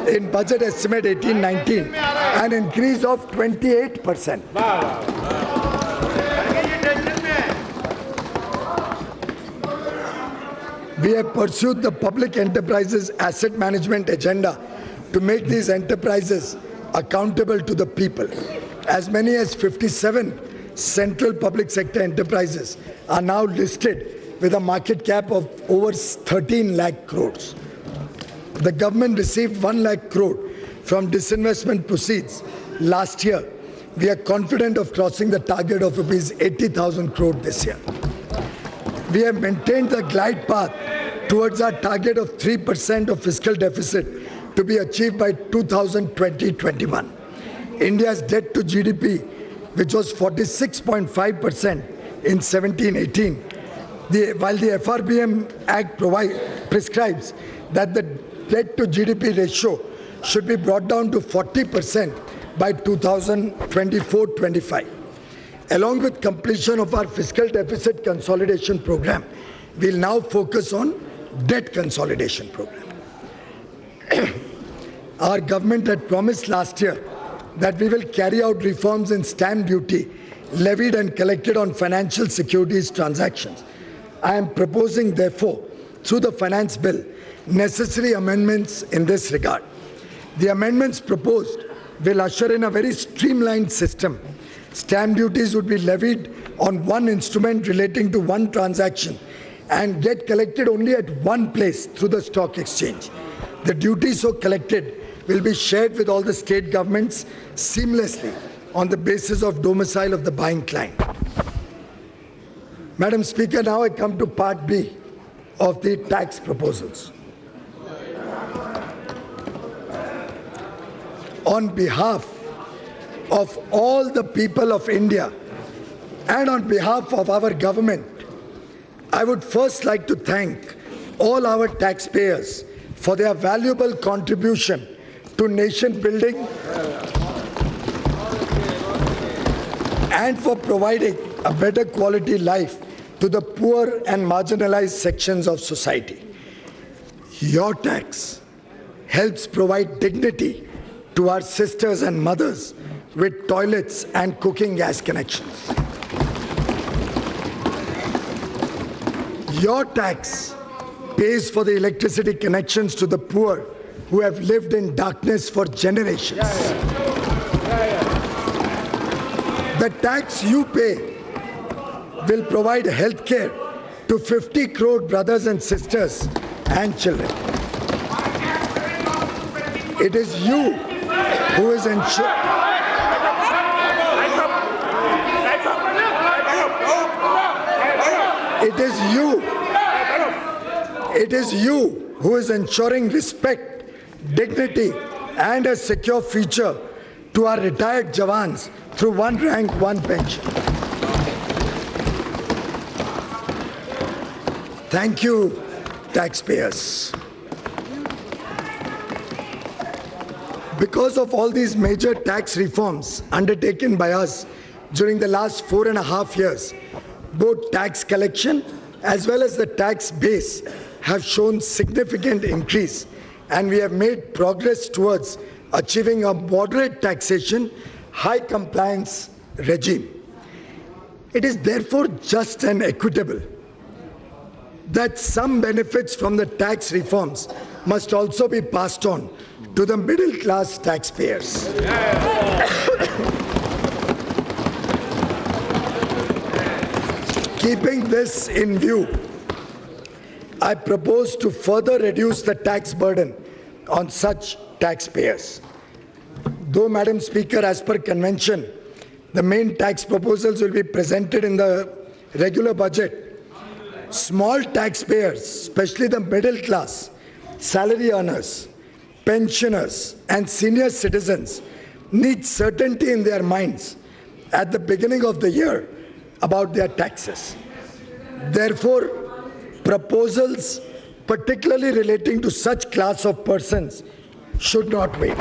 in budget estimate 1819, an increase of 28%. We have pursued the public enterprises asset management agenda to make these enterprises accountable to the people. As many as 57 central public sector enterprises are now listed with a market cap of over 13 lakh crores. The government received 1 lakh crore from disinvestment proceeds last year. We are confident of crossing the target of rupees 80,000 crore this year. We have maintained the glide path towards our target of 3% of fiscal deficit to be achieved by 2020-21. India's debt to GDP, which was 46.5% in 17-18, while the FRBM Act prescribes that the debt to GDP ratio should be brought down to 40% by 2024-25. Along with completion of our fiscal deficit consolidation program, we'll now focus on debt consolidation program. Our government had promised last year that we will carry out reforms in stamp duty levied and collected on financial securities transactions. I am proposing, therefore, through the finance bill, necessary amendments in this regard. The amendments proposed will usher in a very streamlined system. Stamp duties would be levied on one instrument relating to one transaction and get collected only at one place through the stock exchange. The duty so collected will be shared with all the state governments seamlessly on the basis of domicile of the buying client. Madam Speaker, now I come to Part B of the tax proposals. On behalf of all the people of India and on behalf of our government, I would first like to thank all our taxpayers for their valuable contribution to nation building and for providing a better quality life to the poor and marginalized sections of society. Your tax helps provide dignity to our sisters and mothers with toilets and cooking gas connections. Your tax pays for the electricity connections to the poor who have lived in darkness for generations. The tax you pay will provide health care to 50 crore brothers and sisters and children. It is you who is ensuring. It is you who is ensuring respect, dignity, and a secure future to our retired Jawans through one rank, one pension. Thank you, taxpayers. Because of all these major tax reforms undertaken by us during the last 4.5 years, both tax collection as well as the tax base have shown significant increase, and we have made progress towards achieving a moderate taxation, high compliance regime. It is therefore just and equitable that some benefits from the tax reforms must also be passed on to the middle class taxpayers. Keeping this in view, I propose to further reduce the tax burden on such taxpayers. Though, Madam Speaker, as per convention, the main tax proposals will be presented in the regular budget, small taxpayers, especially the middle class, salary earners, pensioners, and senior citizens need certainty in their minds at the beginning of the year about their taxes. Therefore, proposals, particularly relating to such class of persons, should not wait.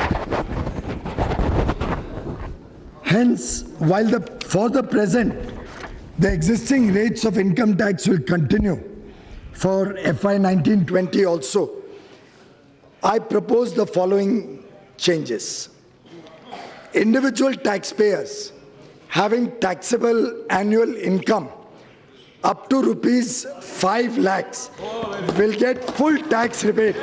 Hence, while for the present, the existing rates of income tax will continue for FY 19-20 also, I propose the following changes. Individual taxpayers having taxable annual income up to rupees 5 lakhs will get full tax rebate.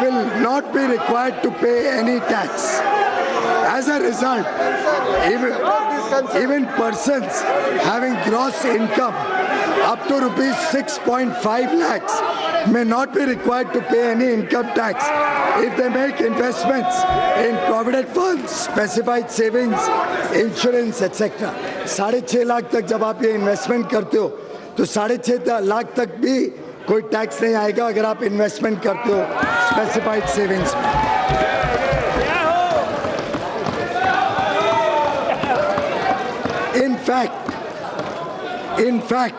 Will not be required to pay any tax. As a result, even persons having gross income up to rupees 6.5 lakhs may not be required to pay any income tax if they make investments in provident funds, specified savings, insurance, etc. 6.5 lakh तक जब आप ये investment करते हो तो 6.5 लाख तक भी कोई टैक्स नहीं आएगा अगर आप इन्वेस्टमेंट करते हो स्पेसिफाइड सेविंग्स में. In fact,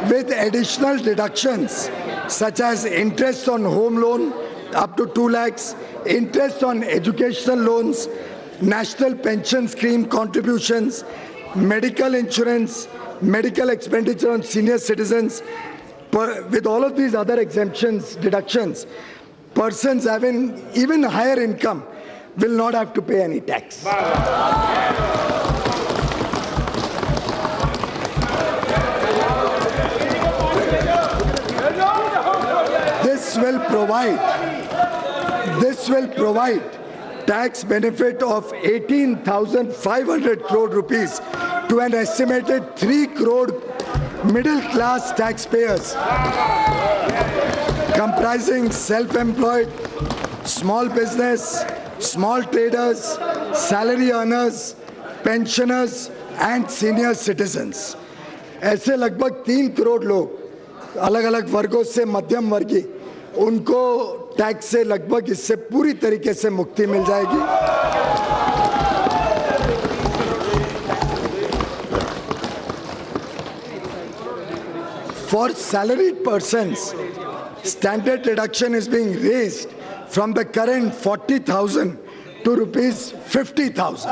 with additional deductions such as interest on home loan up to 2 lakhs, interest on educational loans, national pension scheme contributions, medical insurance, medical expenditure on senior citizens, with all of these other exemptions, deductions, persons having even higher income will not have to pay any tax. This will provide tax benefit of 18,500 crore rupees to an estimated 3 crore middle-class taxpayers comprising self-employed, small business, small traders, salary earners, pensioners and senior citizens. ऐसे लगभग 3 करोड़ लोग अलग-अलग वर्गों से मध्यम वर्गीय उनको tax से लगभग इससे पूरी तरीके से मुक्ति मिल जाएगी. For salaried persons, standard deduction is being raised from the current 40,000 to rupees 50,000.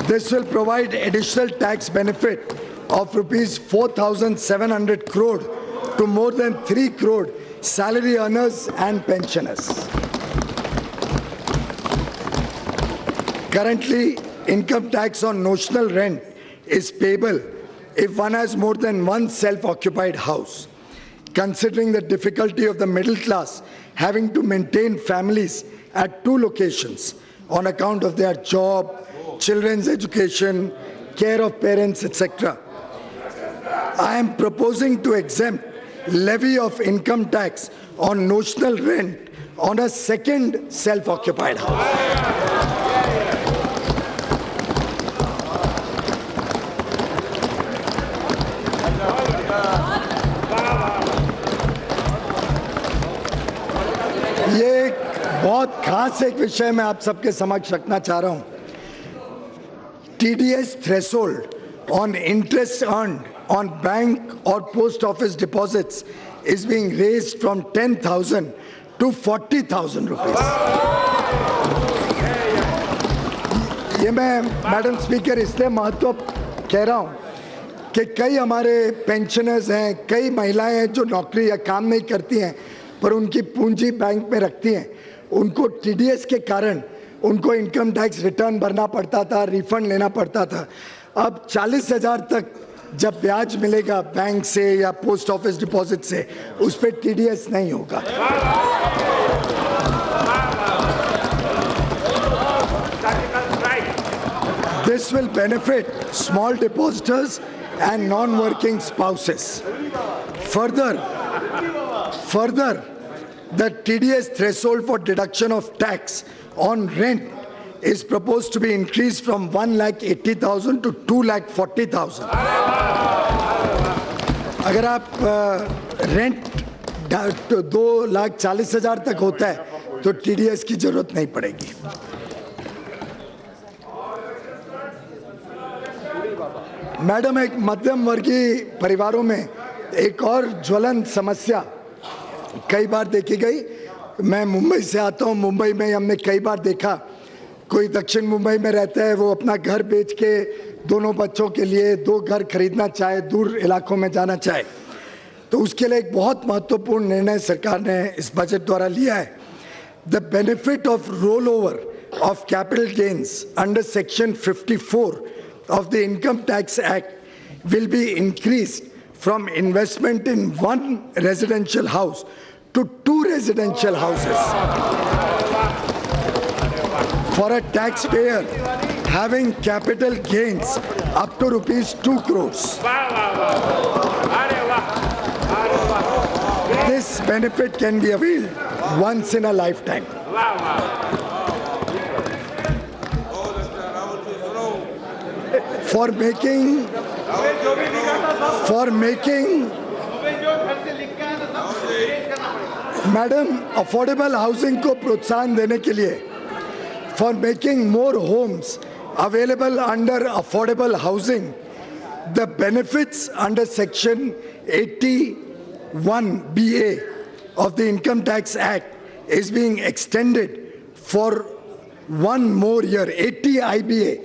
This will provide additional tax benefit of rupees 4,700 crore to more than 3 crore salary earners and pensioners. Currently, income tax on notional rent is payable if one has more than one self-occupied house. Considering the difficulty of the middle class having to maintain families at 2 locations on account of their job, children's education, care of parents, etc., I am proposing to exempt levy of income tax on notional rent on a second self-occupied house. ये एक बहुत खास एक विषय मैं आप सबके समक्ष रखना चाह रहा हूं। TDS threshold on interest earned on bank or post office deposits is being raised from 10,000 to 40,000 rupees. ये मैं मैडम स्पीकर इसलिए महत्व कह रहा हूं कि कई हमारे पेंशनर्स हैं, कई महिलाएं हैं जो नौकरी या काम नहीं करती हैं पर उनकी पूंजी बैंक में रखती हैं। उनको TDS के कारण उनको इनकम टैक्स रिटर्न भरना पड़ता था, रिफंड लेना पड़ता था। अब 40,000 तक जब ब्याज मिलेगा बैंक से या पोस्ट ऑफिस डिपॉजिट से, उस पर TDS नहीं होगा। This will benefit small depositors and non-working spouses. Further, the TDS threshold for deduction of tax on rent is proposed to be increased from 1,80,000 to 2,40,000. अगर आप रेंट 2,40,000 तक होता है तो TDS की जरूरत नहीं पड़ेगी। मैडम, एक मध्यम वर्गीय परिवारों में एक और ज्वलंत समस्या कई बार देखी गई। मैं मुंबई से आता हूं, मुंबई में हमने कई बार देखा कोई दक्षिण मुंबई में रहता है, वो अपना घर बेच के दोनों बच्चों के लिए 2 घर खरीदना चाहे, दूर इलाकों में जाना चाहे, तो उसके लिए एक बहुत महत्वपूर्ण निर्णय सरकार ने इस बजट द्वारा लिया है। The benefit of roll over of capital gains under section 54 of the Income Tax Act will be increased from investment in 1 residential house to 2 residential houses for a taxpayer having capital gains up to rupees 2 crores. This benefit can be availed once in a lifetime. For making madam affordable housing को प्रोत्साहन देने के लिए, for making more homes available under affordable housing, the benefits under section 81BA of the Income Tax Act is being extended for 1 more year. 80 IBA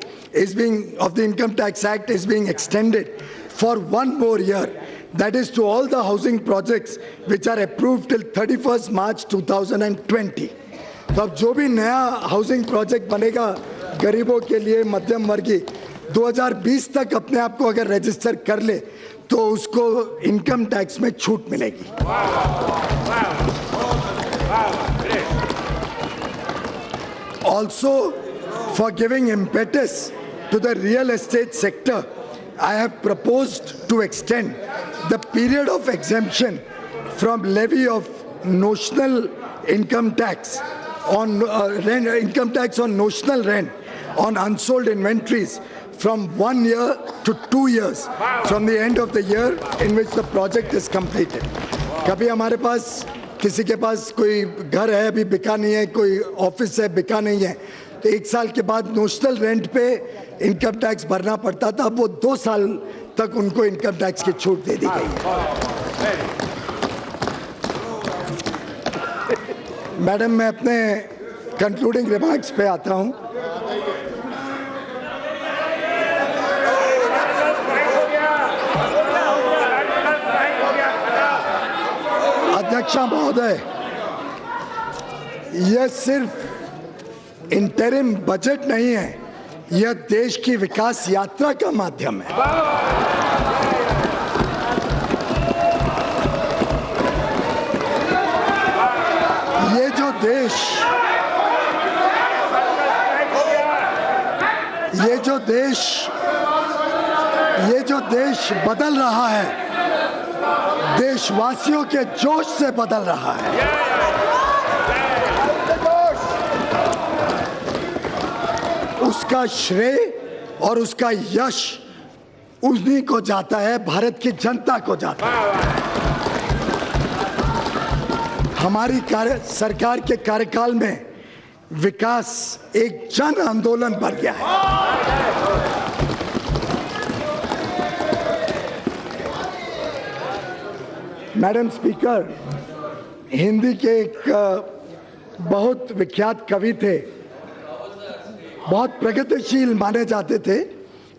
of the Income Tax Act is being extended for 1 more year. That is to all the housing projects which are approved till 31st March 2020. तो अब जो भी नया housing project बनेगा गरीबों के लिए, मध्यम वर्गीय, 2020 तक अपने आप को अगर रजिस्टर कर ले तो उसको इनकम टैक्स में छूट मिलेगी। Also, for giving impetus to the real estate sector, I have proposed to extend the period of exemption from levy of notional income tax on income tax on notional rent on unsold inventories from 1 year to 2 years from the end of the year in which the project is completed. कभी हमारे पास किसी के पास कोई घर है अभी बिका नहीं है, कोई ऑफिस है बिका नहीं है, तो 1 साल के बाद नोशनल रेंट पे इनकम टैक्स भरना पड़ता था, अब वो 2 साल तक उनको इनकम टैक्स की छूट दे दी गई है। मैडम, मैं अपने कंक्लूडिंग रिमार्क्स पे आता हूं। अध्यक्षा महोदय, यह सिर्फ इंटरिम बजट नहीं है, यह देश की विकास यात्रा का माध्यम है। ये जो देश बदल रहा है, देशवासियों के जोश से बदल रहा है। उसका श्रेय और उसका यश उन्हीं को जाता है, भारत की जनता को जाता है। हमारी सरकार के कार्यकाल में विकास एक जन आंदोलन बन गया है। मैडम स्पीकर, हिंदी के एक बहुत विख्यात कवि थे, बहुत प्रगतिशील माने जाते थे,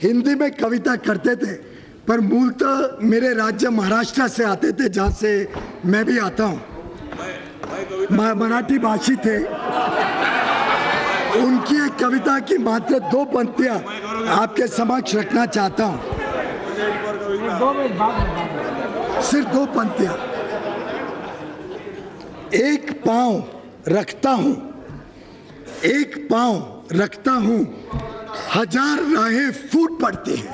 हिंदी में कविता करते थे, पर मूलतः मेरे राज्य महाराष्ट्र से आते थे, जहाँ से मैं भी आता हूँ। मराठी भाषी थे। उनकी एक कविता की मात्र 2 पंक्तियां आपके समक्ष रखना चाहता हूं। सिर्फ 2 पंक्तियां। एक पांव रखता हूं, एक पांव रखता हूं, 1000 राहें फूट पड़ती हैं।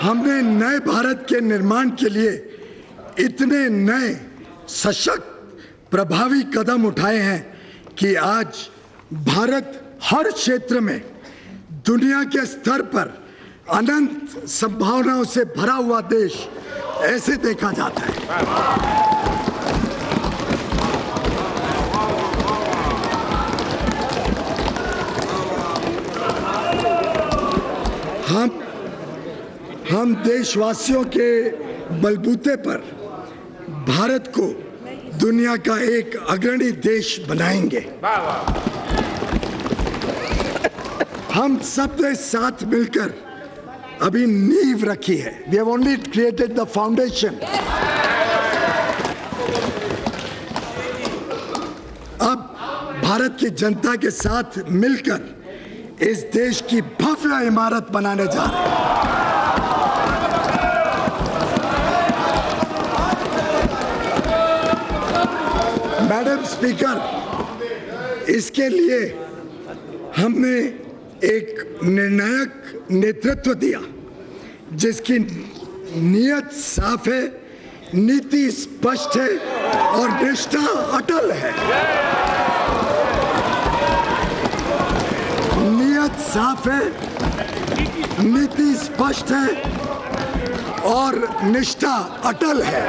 हमने नए भारत के निर्माण के लिए इतने नए सशक्त प्रभावी कदम उठाए हैं कि आज भारत हर क्षेत्र में दुनिया के स्तर पर अनंत संभावनाओं से भरा हुआ देश ऐसे देखा जाता है। हम देशवासियों के बलबूते पर भारत को दुनिया का एक अग्रणी देश बनाएंगे। हम सब ने साथ मिलकर अभी नींव रखी है। We have only created the foundation. अब भारत की जनता के साथ मिलकर इस देश की भव्य इमारत बनाने जा रहे हैं। मैडम स्पीकर, इसके लिए हमने एक निर्णायक नेतृत्व दिया, जिसकी नीयत साफ है, नीति स्पष्ट है और निष्ठा अटल है। नीयत साफ है, नीति स्पष्ट है और निष्ठा अटल है।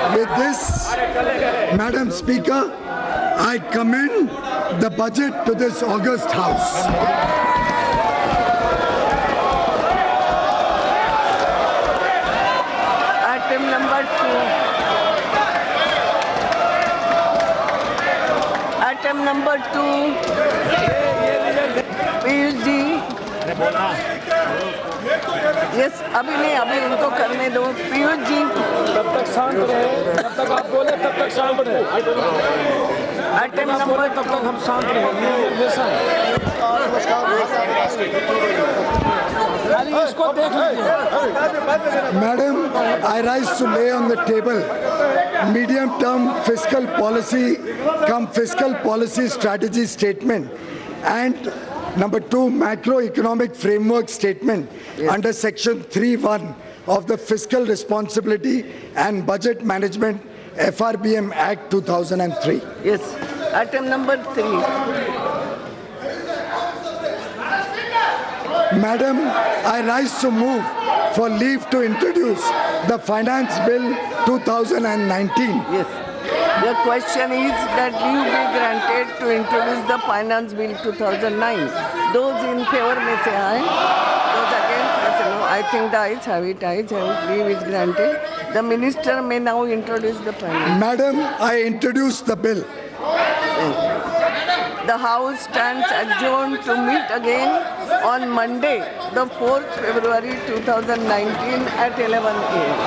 With this, Madam Speaker, I commend the budget to this august House. Item number 2. Item number 2. Piyush ji. Yes, अभी नहीं, अभी उनको करने दो। पीयूष जी तब तक शांत रहे, जब तक आप बोले तब तक शांत रहे। आइटम नंबर तब तक हम शांत रहे। इसको देख लीजिए। Madam, I rise to lay on the table medium-term fiscal policy fiscal policy strategy statement and number 2 macroeconomic framework statement under section 3(1) of the Fiscal Responsibility and Budget Management FRBM Act 2003. Yes. Item number 3. Madam, I rise to move for leave to introduce the Finance Bill 2019. Yes. The question is that leave be granted to introduce the Finance Bill 2009. Those in favor may say aye. Those against may say no. I think the ayes have it. Ayes have it. Leave is granted. The minister may now introduce the Finance. Madam, I introduce the bill. The House stands adjourned to meet again on Monday, the 4th February 2019 at 11 a.m.